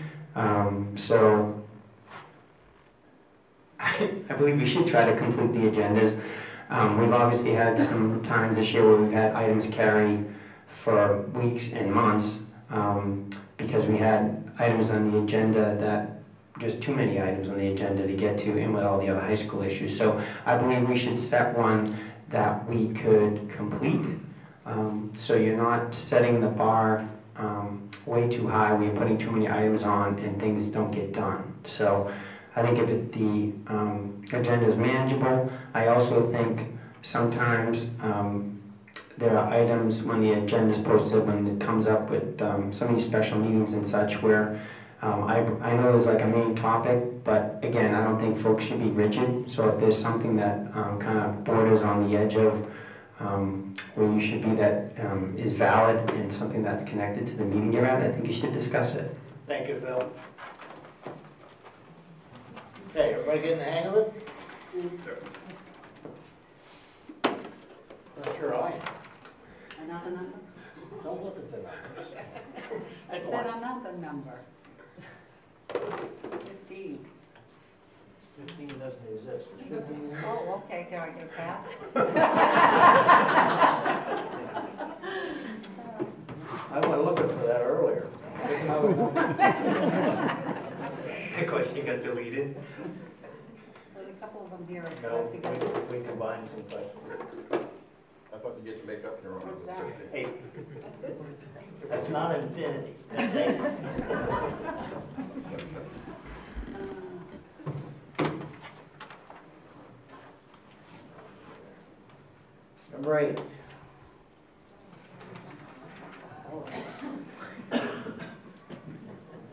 so I believe we should try to complete the agendas. We've obviously had some times this year where we've had items carry for weeks and months because we had items on the agenda that just too many items on the agenda to get to, and with all the other high school issues. So I believe we should set one that we could complete. So you're not setting the bar way too high where you're putting too many items on and things don't get done. So I think if the agenda is manageable, I also think sometimes there are items when the agenda is posted, when it comes up with some of these special meetings and such, where I know there's like a main topic, but again, I don't think folks should be rigid. So if there's something that kind of borders on the edge of where you should be that is valid and something that's connected to the meeting you're at, I think you should discuss it. Thank you, Phil. Okay, everybody getting the hang of it? Not sure I am. Another number? Don't look at the numbers. I said another number. 15. 15 doesn't exist. Oh, okay, can I get a pass? I went looking for that earlier. The question got deleted. There's a couple of them here. No, Together. we combined some questions. I thought you get to make up your own. What's that? Hey, that's not infinity. That's eight. Number 8.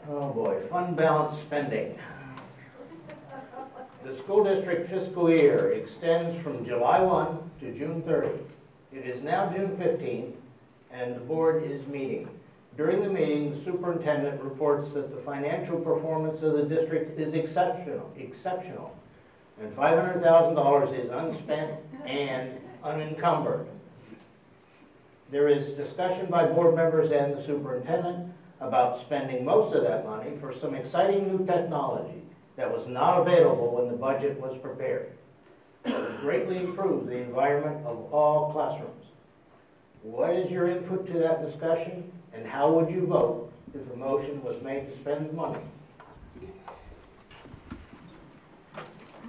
Oh boy, fund balance spending. The school district fiscal year extends from July 1 to June 30. It is now June 15th, and the board is meeting. During the meeting, the superintendent reports that the financial performance of the district is exceptional, and $500,000 is unspent and unencumbered. There is discussion by board members and the superintendent about spending most of that money for some exciting new technology that was not available when the budget was prepared. It will greatly improve the environment of all classrooms. What is your input to that discussion, and how would you vote if a motion was made to spend money?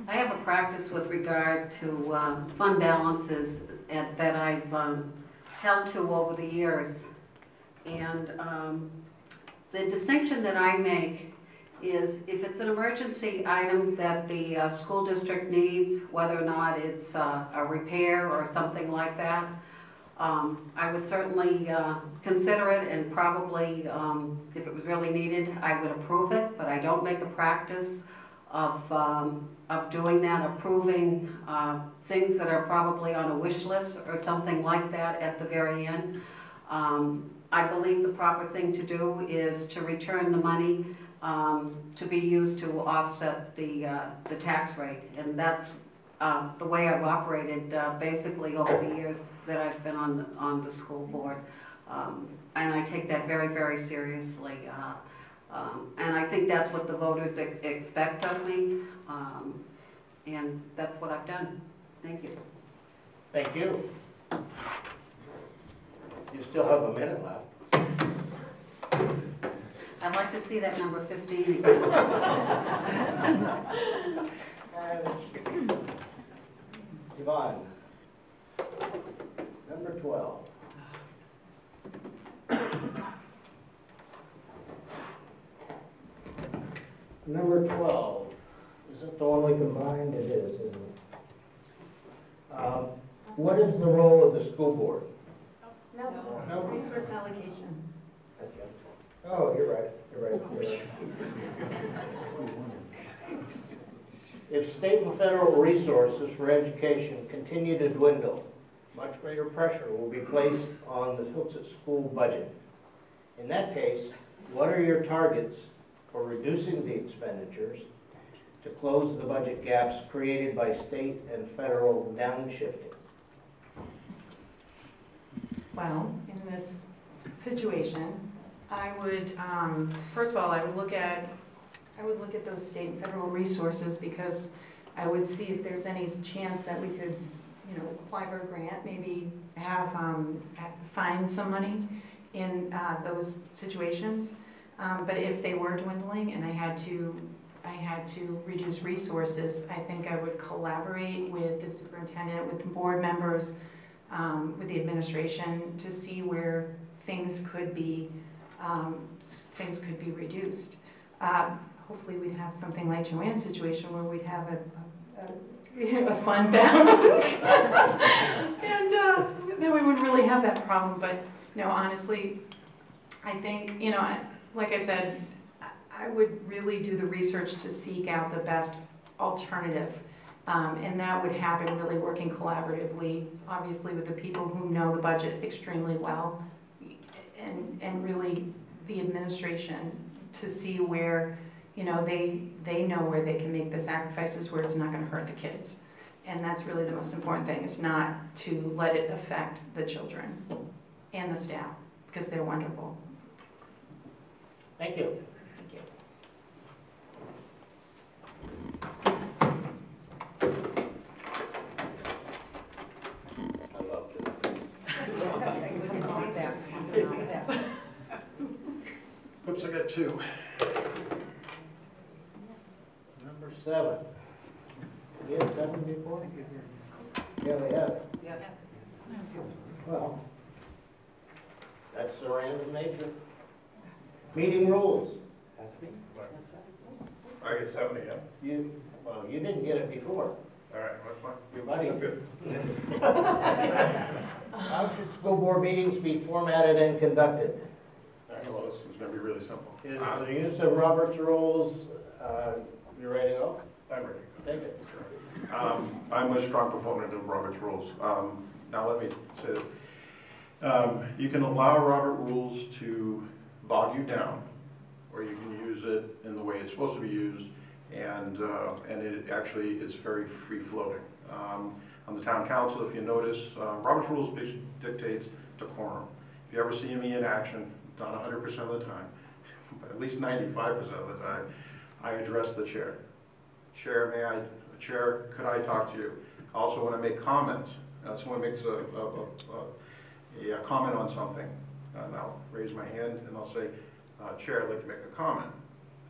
I have a practice with regard to fund balances that I've held to over the years. And the distinction that I make is if it's an emergency item that the school district needs, whether or not it's a repair or something like that, I would certainly consider it, and probably, if it was really needed, I would approve it, but I don't make a practice of doing that, approving things that are probably on a wish list or something like that at the very end. I believe the proper thing to do is to return the money to be used to offset the tax rate. And that's the way I've operated basically over the years that I've been on the school board. And I take that very, very seriously. And I think that's what the voters expect of me. And that's what I've done. Thank you. Thank you. You still have a minute left. I'd like to see that number 15 again. Yvonne, number 12. Number 12, is it the one we combined? It is, isn't it? What is the role of the school board? No, resource allocation. Oh, you're right, you're right, you're right. If state and federal resources for education continue to dwindle, much greater pressure will be placed on the Hooksett school budget. In that case, what are your targets for reducing the expenditures to close the budget gaps created by state and federal downshifting? Well, in this situation, I would, first of all, I would look at those state and federal resources, because I would see if there's any chance that we could, apply for a grant, maybe find some money in those situations. But if they were dwindling and I had to reduce resources, I think I would collaborate with the superintendent, with the board members, with the administration, to see where things could be reduced. Hopefully we'd have something like Joanne's situation where we'd have a fund balance. And then we wouldn't really have that problem. But honestly, I think, like I said, I would really do the research to seek out the best alternative. And that would happen really working collaboratively, obviously, with the people who know the budget extremely well, and really the administration, to see where, they know where they can make the sacrifices where it's not going to hurt the kids. And that's really the most important thing, is not to let it affect the children and the staff, because they're wonderful. Thank you. Thank you. I loved it. Oops, I got 2. Number 7. We had 7 before? Yeah, we have. Yep. Well, that's the random nature. Meeting rules. I get 7 again. You didn't get it before. All right, that's fine. Your buddy. Good. How should school board meetings be formatted and conducted? All right, well, this is going to be really simple. Is the use of Robert's rules, you ready to go? I'm ready. Take it. Sure. I'm a strong proponent of Robert's rules. Now let me say that you can allow Robert rules to bog you down, or you can use it in the way it's supposed to be used, and it's very free-floating. On the town council, if you notice, Robert's rules basically dictates decorum. If you ever see me in action, not 100% of the time, but at least 95% of the time, I address the chair. Chair, could I talk to you? I also want to make comments. Someone makes a comment on something, and I'll raise my hand and I'll say, Chair, I'd like to make a comment.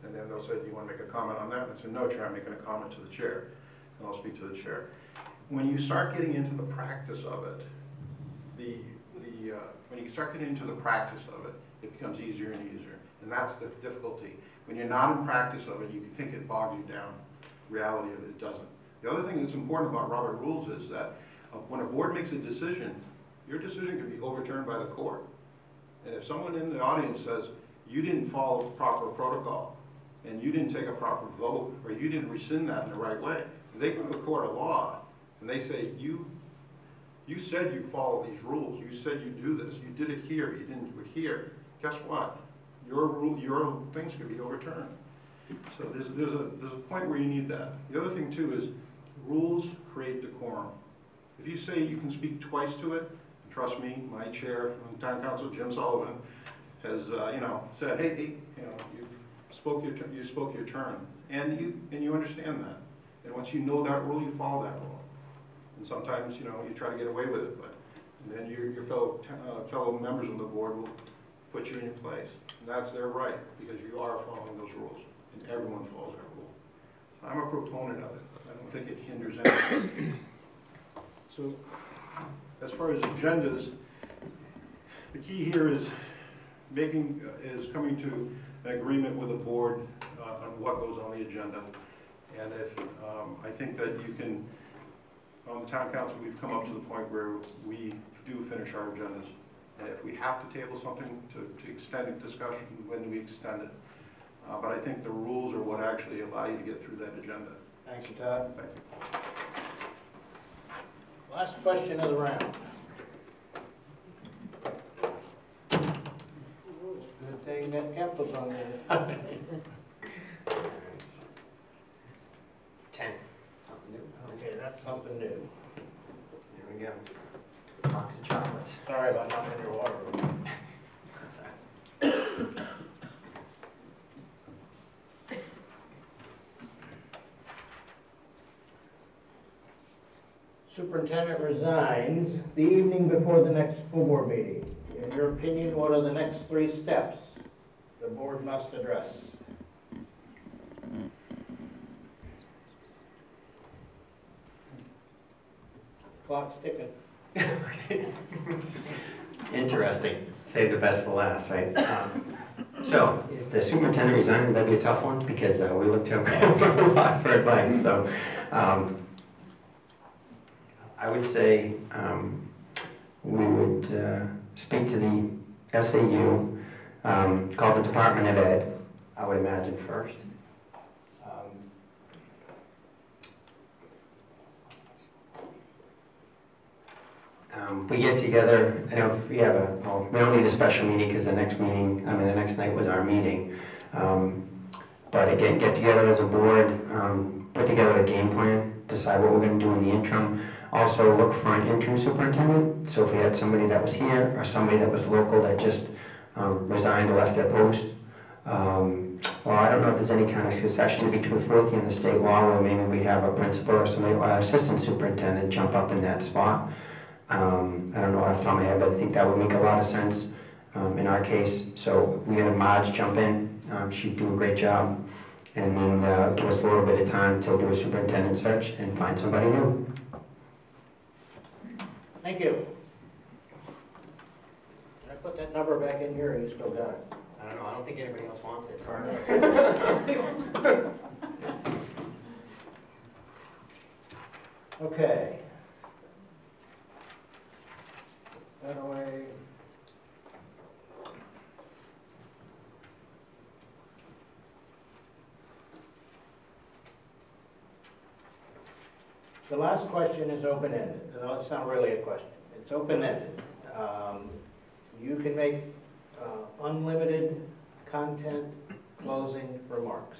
And then they'll say, do you want to make a comment on that? And I say, no, Chair, I'm making a comment to the chair. And I'll speak to the chair. When you start getting into the practice of it, when you start getting into the practice of it, it becomes easier and easier. And that's the difficulty. When you're not in practice of it, you can think it bogs you down. Reality of it, it doesn't. The other thing that's important about Robert rules is that when a board makes a decision, your decision can be overturned by the court. And if someone in the audience says, you didn't follow proper protocol, and you didn't take a proper vote, or you didn't rescind that in the right way, they go to the court of law, and they say, you said you follow these rules, you said you do this, you did it here, you didn't do it here. Guess what? your things could be overturned. So there's a point where you need that. The other thing too is rules create decorum. If you say you can speak twice to it, trust me, my chair, town council Jim Sullivan, has said, hey, you spoke your turn, and you understand that. And once you know that rule, you follow that rule. And sometimes you try to get away with it, but then your fellow members of the board will put you in your place. And that's their right, because you are following those rules, and everyone follows that rule. So I'm a proponent of it. I don't think it hinders anything. So as far as agendas, the key here is coming to an agreement with the board on what goes on the agenda. And if I think that you can, on the town council, we've come up to the point where we do finish our agendas. And if we have to table something to extend a discussion, when we extend it. But I think the rules are what actually allow you to get through that agenda. Thanks, Todd. Thank you. Last question of the round. Good thing that Kemp was on there. 10. Something new. Okay, that's something new. There we go. Box of chocolates. Sorry about knocking your water over. That's all right. Superintendent resigns the evening before the next school board meeting. In your opinion, what are the next 3 steps the board must address? Clock's ticking. Okay. Interesting. Save the best for last, right? So, if the superintendent resigned, that'd be a tough one because we look to him for a lot for advice. So, I would say we would speak to the SAU, call the Department of Ed, I would imagine first. We get together, we don't need a special meeting because the next night was our meeting. But again, get together as a board, put together a game plan, decide what we're going to do in the interim. Also look for an interim superintendent. So if we had somebody that was here or somebody that was local that just resigned or left their post. Well, I don't know if there's any kind of succession, to be truthful with you, in the state law where maybe we'd have a principal or somebody or assistant superintendent jump up in that spot. I don't know off the top of my head, but I think that would make a lot of sense in our case. So we had Marge jump in. She'd do a great job. And then give us a little bit of time to do a superintendent search and find somebody new. Thank you. Can I put that number back in here, or you still got it? I don't know. I don't think anybody else wants it. Sorry. Okay. That away. The last question is open-ended. No, it's not really a question. It's open-ended. You can make unlimited content closing remarks.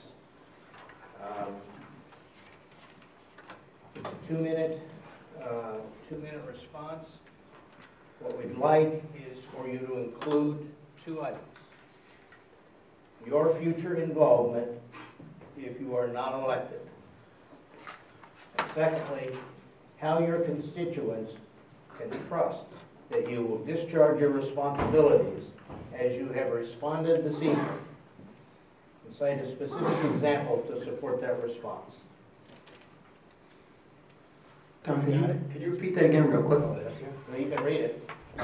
It's a 2-minute response. What we'd like is for you to include 2 items. Your future involvement if you are not elected. And secondly, how your constituents can trust that you will discharge your responsibilities as you have responded this evening. And cite a specific example to support that response. Tom, could you repeat that again real quick? Well, you can read it. You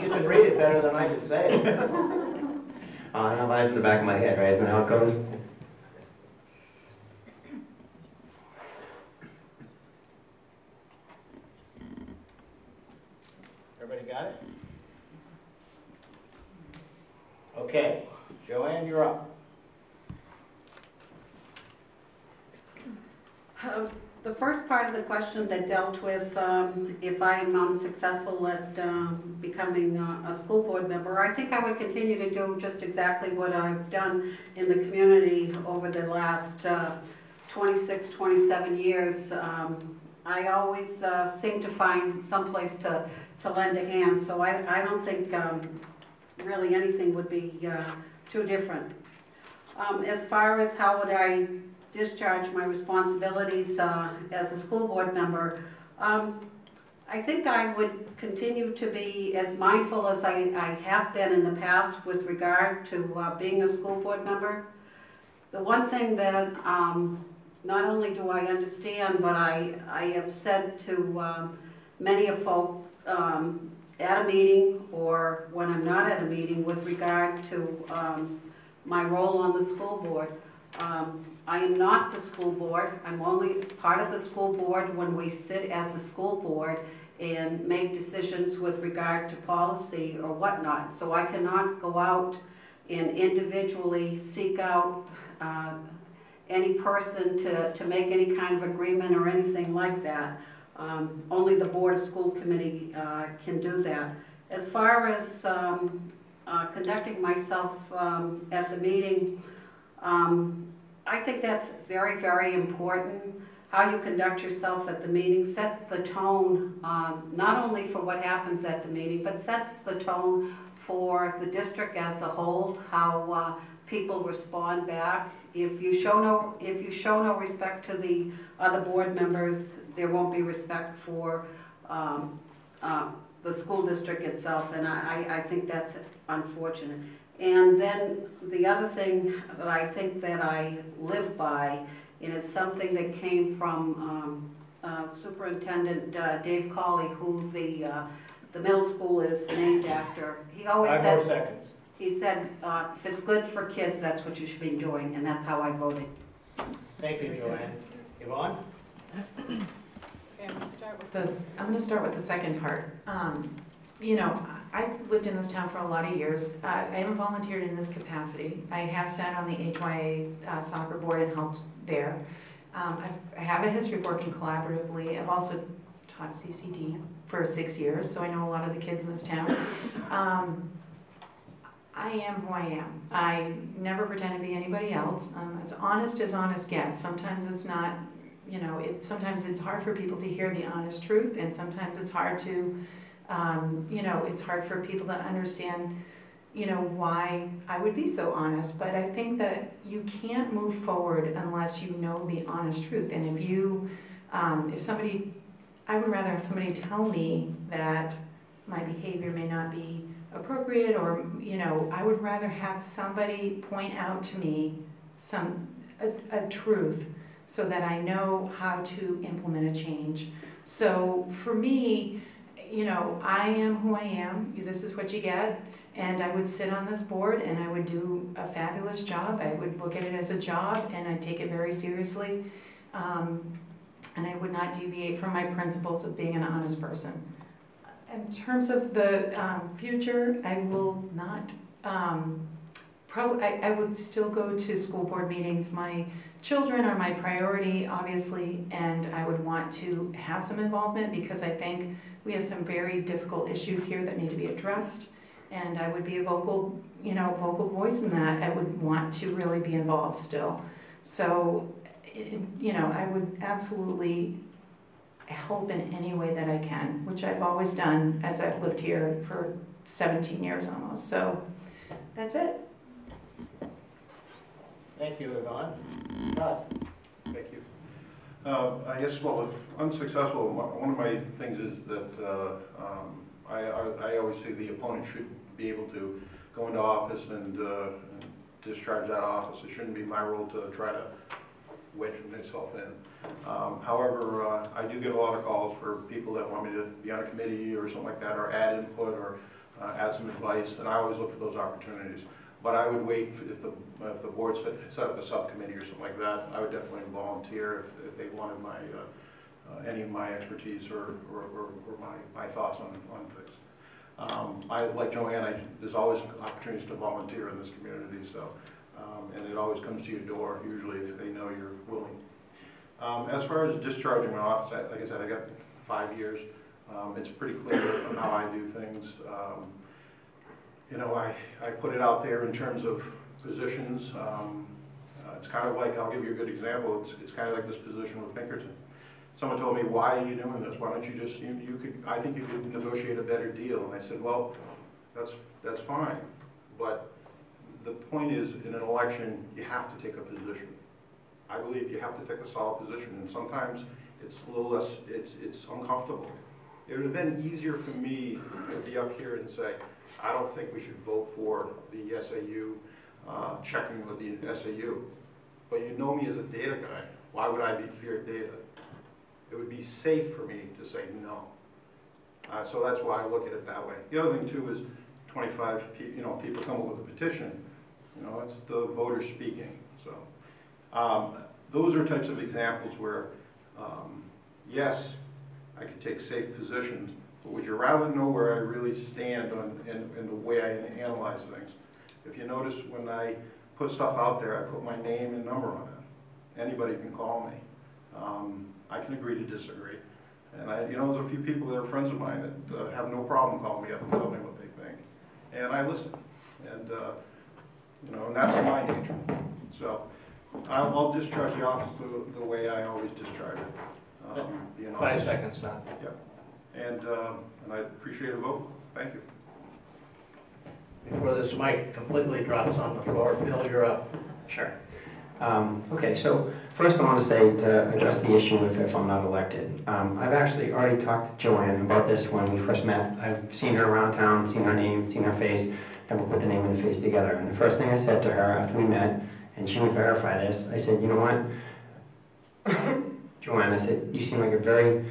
can read it better than I could say it. I have eyes in the back of my head, right? Isn't that how it goes? Everybody got it? Okay, Joanne, you're up. The first part of the question that dealt with if I'm unsuccessful at becoming a school board member, I think I would continue to do just exactly what I've done in the community over the last 26, 27 years. I always seem to find someplace to lend a hand, so I don't think really anything would be too different. As far as how would I discharge my responsibilities as a school board member, I think I would continue to be as mindful as I have been in the past with regard to being a school board member. The one thing that not only do I understand, but I have said to many of folk at a meeting or when I'm not at a meeting with regard to my role on the school board. I am not the school board. I'm only part of the school board when we sit as a school board and make decisions with regard to policy or whatnot. So I cannot go out and individually seek out any person to make any kind of agreement or anything like that. Only the Board of School Committee can do that. As far as conducting myself at the meeting, I think that's very, very important. How you conduct yourself at the meeting sets the tone, not only for what happens at the meeting, but sets the tone for the district as a whole, how people respond back. If you show no respect to the other board members, there won't be respect for the school district itself, and I think that's unfortunate. And then the other thing that I think that I live by, and it's something that came from Superintendent Dave Cawley, who the middle school is named after. He always said, 5 more seconds. He said, if it's good for kids, that's what you should be doing, and that's how I voted. Thank you, Joanne. Yvonne? Okay, I'm going to start with the second part. You know, I've lived in this town for a lot of years. I haven't volunteered in this capacity. I have sat on the HYA soccer board and helped there. I have a history of working collaboratively. I've also taught CCD for 6 years, so I know a lot of the kids in this town. I am who I am. I never pretend to be anybody else. I'm as honest gets. Sometimes it's not, you know, sometimes it's hard for people to hear the honest truth, and sometimes it's hard to, you know, it's hard for people to understand, you know, why I would be so honest. But I think that you can't move forward unless you know the honest truth. And if you, if somebody, I would rather have somebody tell me that my behavior may not be appropriate, or, you know, I would rather have somebody point out to me a truth so that I know how to implement a change. So for me, you know, I am who I am. This is what you get. And I would sit on this board and I would do a fabulous job. I would look at it as a job and I'd take it very seriously. And I would not deviate from my principles of being an honest person. In terms of the future, I will not, I would still go to school board meetings. My children are my priority, obviously, and I would want to have some involvement because I think we have some very difficult issues here that need to be addressed. And I would be a vocal, you know, vocal voice in that. I would want to really be involved still. So, you know, I would absolutely help in any way that I can, which I've always done as I've lived here for 17 years almost. So that's it. Thank you, Yvonne. Todd? Thank you. I guess, well, if unsuccessful, one of my things is that I always say the opponent should be able to go into office and discharge that office. It shouldn't be my role to try to wedge myself in. However, I do get a lot of calls for people that want me to be on a committee or something like that, or add input or add some advice, and I always look for those opportunities. But I would wait if the board set up a subcommittee or something like that. I would definitely volunteer if they wanted my any of my expertise or my thoughts on things. I, like Joanne, there's always opportunities to volunteer in this community, so and it always comes to your door usually if they know you're willing. As far as discharging my office, like I said, I got 5 years. It's pretty clear on how I do things. You know, I put it out there in terms of positions. It's kind of like, I'll give you a good example, it's kind of like this position with Pinkerton. Someone told me, why are you doing this? Why don't you just, you could, I think you could negotiate a better deal. And I said, well, that's fine. But the point is, in an election, you have to take a position. I believe you have to take a solid position, and sometimes it's a little less, it's uncomfortable. It would have been easier for me to be up here and say, I don't think we should vote for the SAU, checking with the SAU. But you know me as a data guy. Why would I be feared data? It would be safe for me to say no. So that's why I look at it that way. The other thing too is 25 people come up with a petition. You know, that's the voters speaking. So those are types of examples where, yes, I could take safe positions, but would you rather know where I really stand in the way I analyze things? If you notice, when I put stuff out there, I put my name and number on it. Anybody can call me. I can agree to disagree. And there's a few people that are friends of mine that have no problem calling me up and telling me what they think. And I listen. And, and that's my nature. So I'll discharge the office the way I always discharge it. 5 seconds now. Yeah. And I appreciate a vote. Thank you. Before this mic completely drops on the floor, Phil, you're up. Sure. Okay, so first I want to say to address the issue if I'm not elected. I've actually already talked to Joanne about this when we first met. I've seen her around town, seen her name, seen her face, never put the name and the face together. And the first thing I said to her after we met, and she would verify this, I said, you know what, Joanne, I said, you seem like a very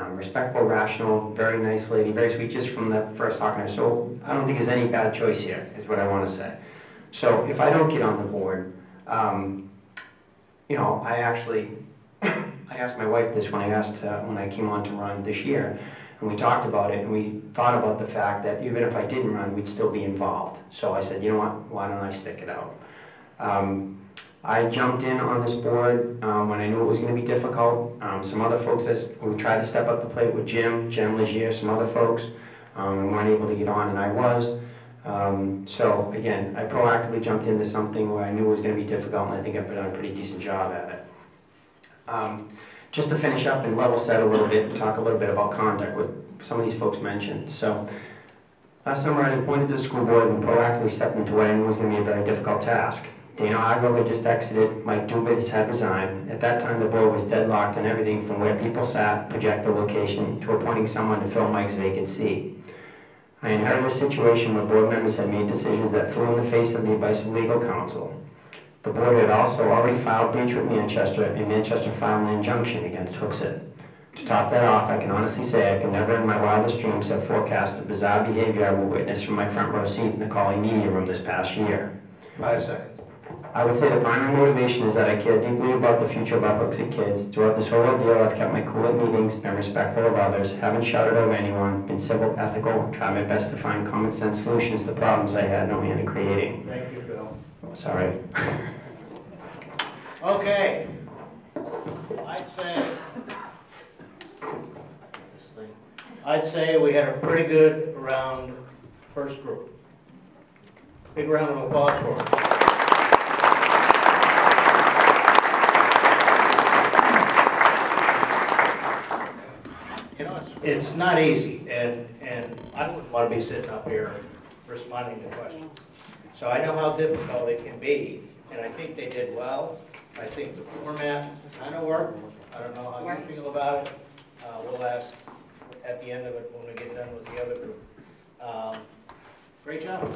respectful, rational, very nice lady, very sweet, just from the first talking to her. So I don't think there's any bad choice here, is what I want to say. So if I don't get on the board, I actually, I asked my wife this when I came on to run this year, and we talked about it, and we thought about the fact that even if I didn't run, we'd still be involved. So I said, you know what, why don't I stick it out? I jumped in on this board when I knew it was going to be difficult. Some other folks, we tried to step up the plate with Jim Legier, some other folks, and weren't able to get on, and I was. So again, I proactively jumped into something where I knew it was going to be difficult, and I think I've done a pretty decent job at it. Just to finish up and level set a little bit and talk a little bit about conduct, what some of these folks mentioned. So last summer I was appointed to the school board and proactively stepped into what I knew was going to be a very difficult task. Dana Agro had just exited, Mike Dubitz had resigned. At that time the board was deadlocked on everything from where people sat, projector location, to appointing someone to fill Mike's vacant seat. I inherited a situation where board members had made decisions that flew in the face of the advice of legal counsel. The board had also already filed breach with Manchester, and Manchester filed an injunction against Hooksett. To top that off, I can honestly say I could never in my wildest dreams have forecast the bizarre behavior I will witness from my front row seat in the Colley media room this past year. 5 seconds. I would say the primary motivation is that I care deeply about the future of our Hooksett kids. Throughout this whole ordeal, I've kept my cool at meetings, been respectful of others, haven't shouted over anyone, been civil, ethical, tried my best to find common sense solutions to problems I had no hand in creating. Thank you, Phil. Oh, sorry. Okay. I'd say we had a pretty good round first group. Big round of applause for them. It's not easy, and I wouldn't want to be sitting up here responding to questions. So I know how difficult it can be, and I think they did well. I think the format kind of worked. I don't know how you feel about it. We'll ask at the end of it when we get done with the other group. Great job.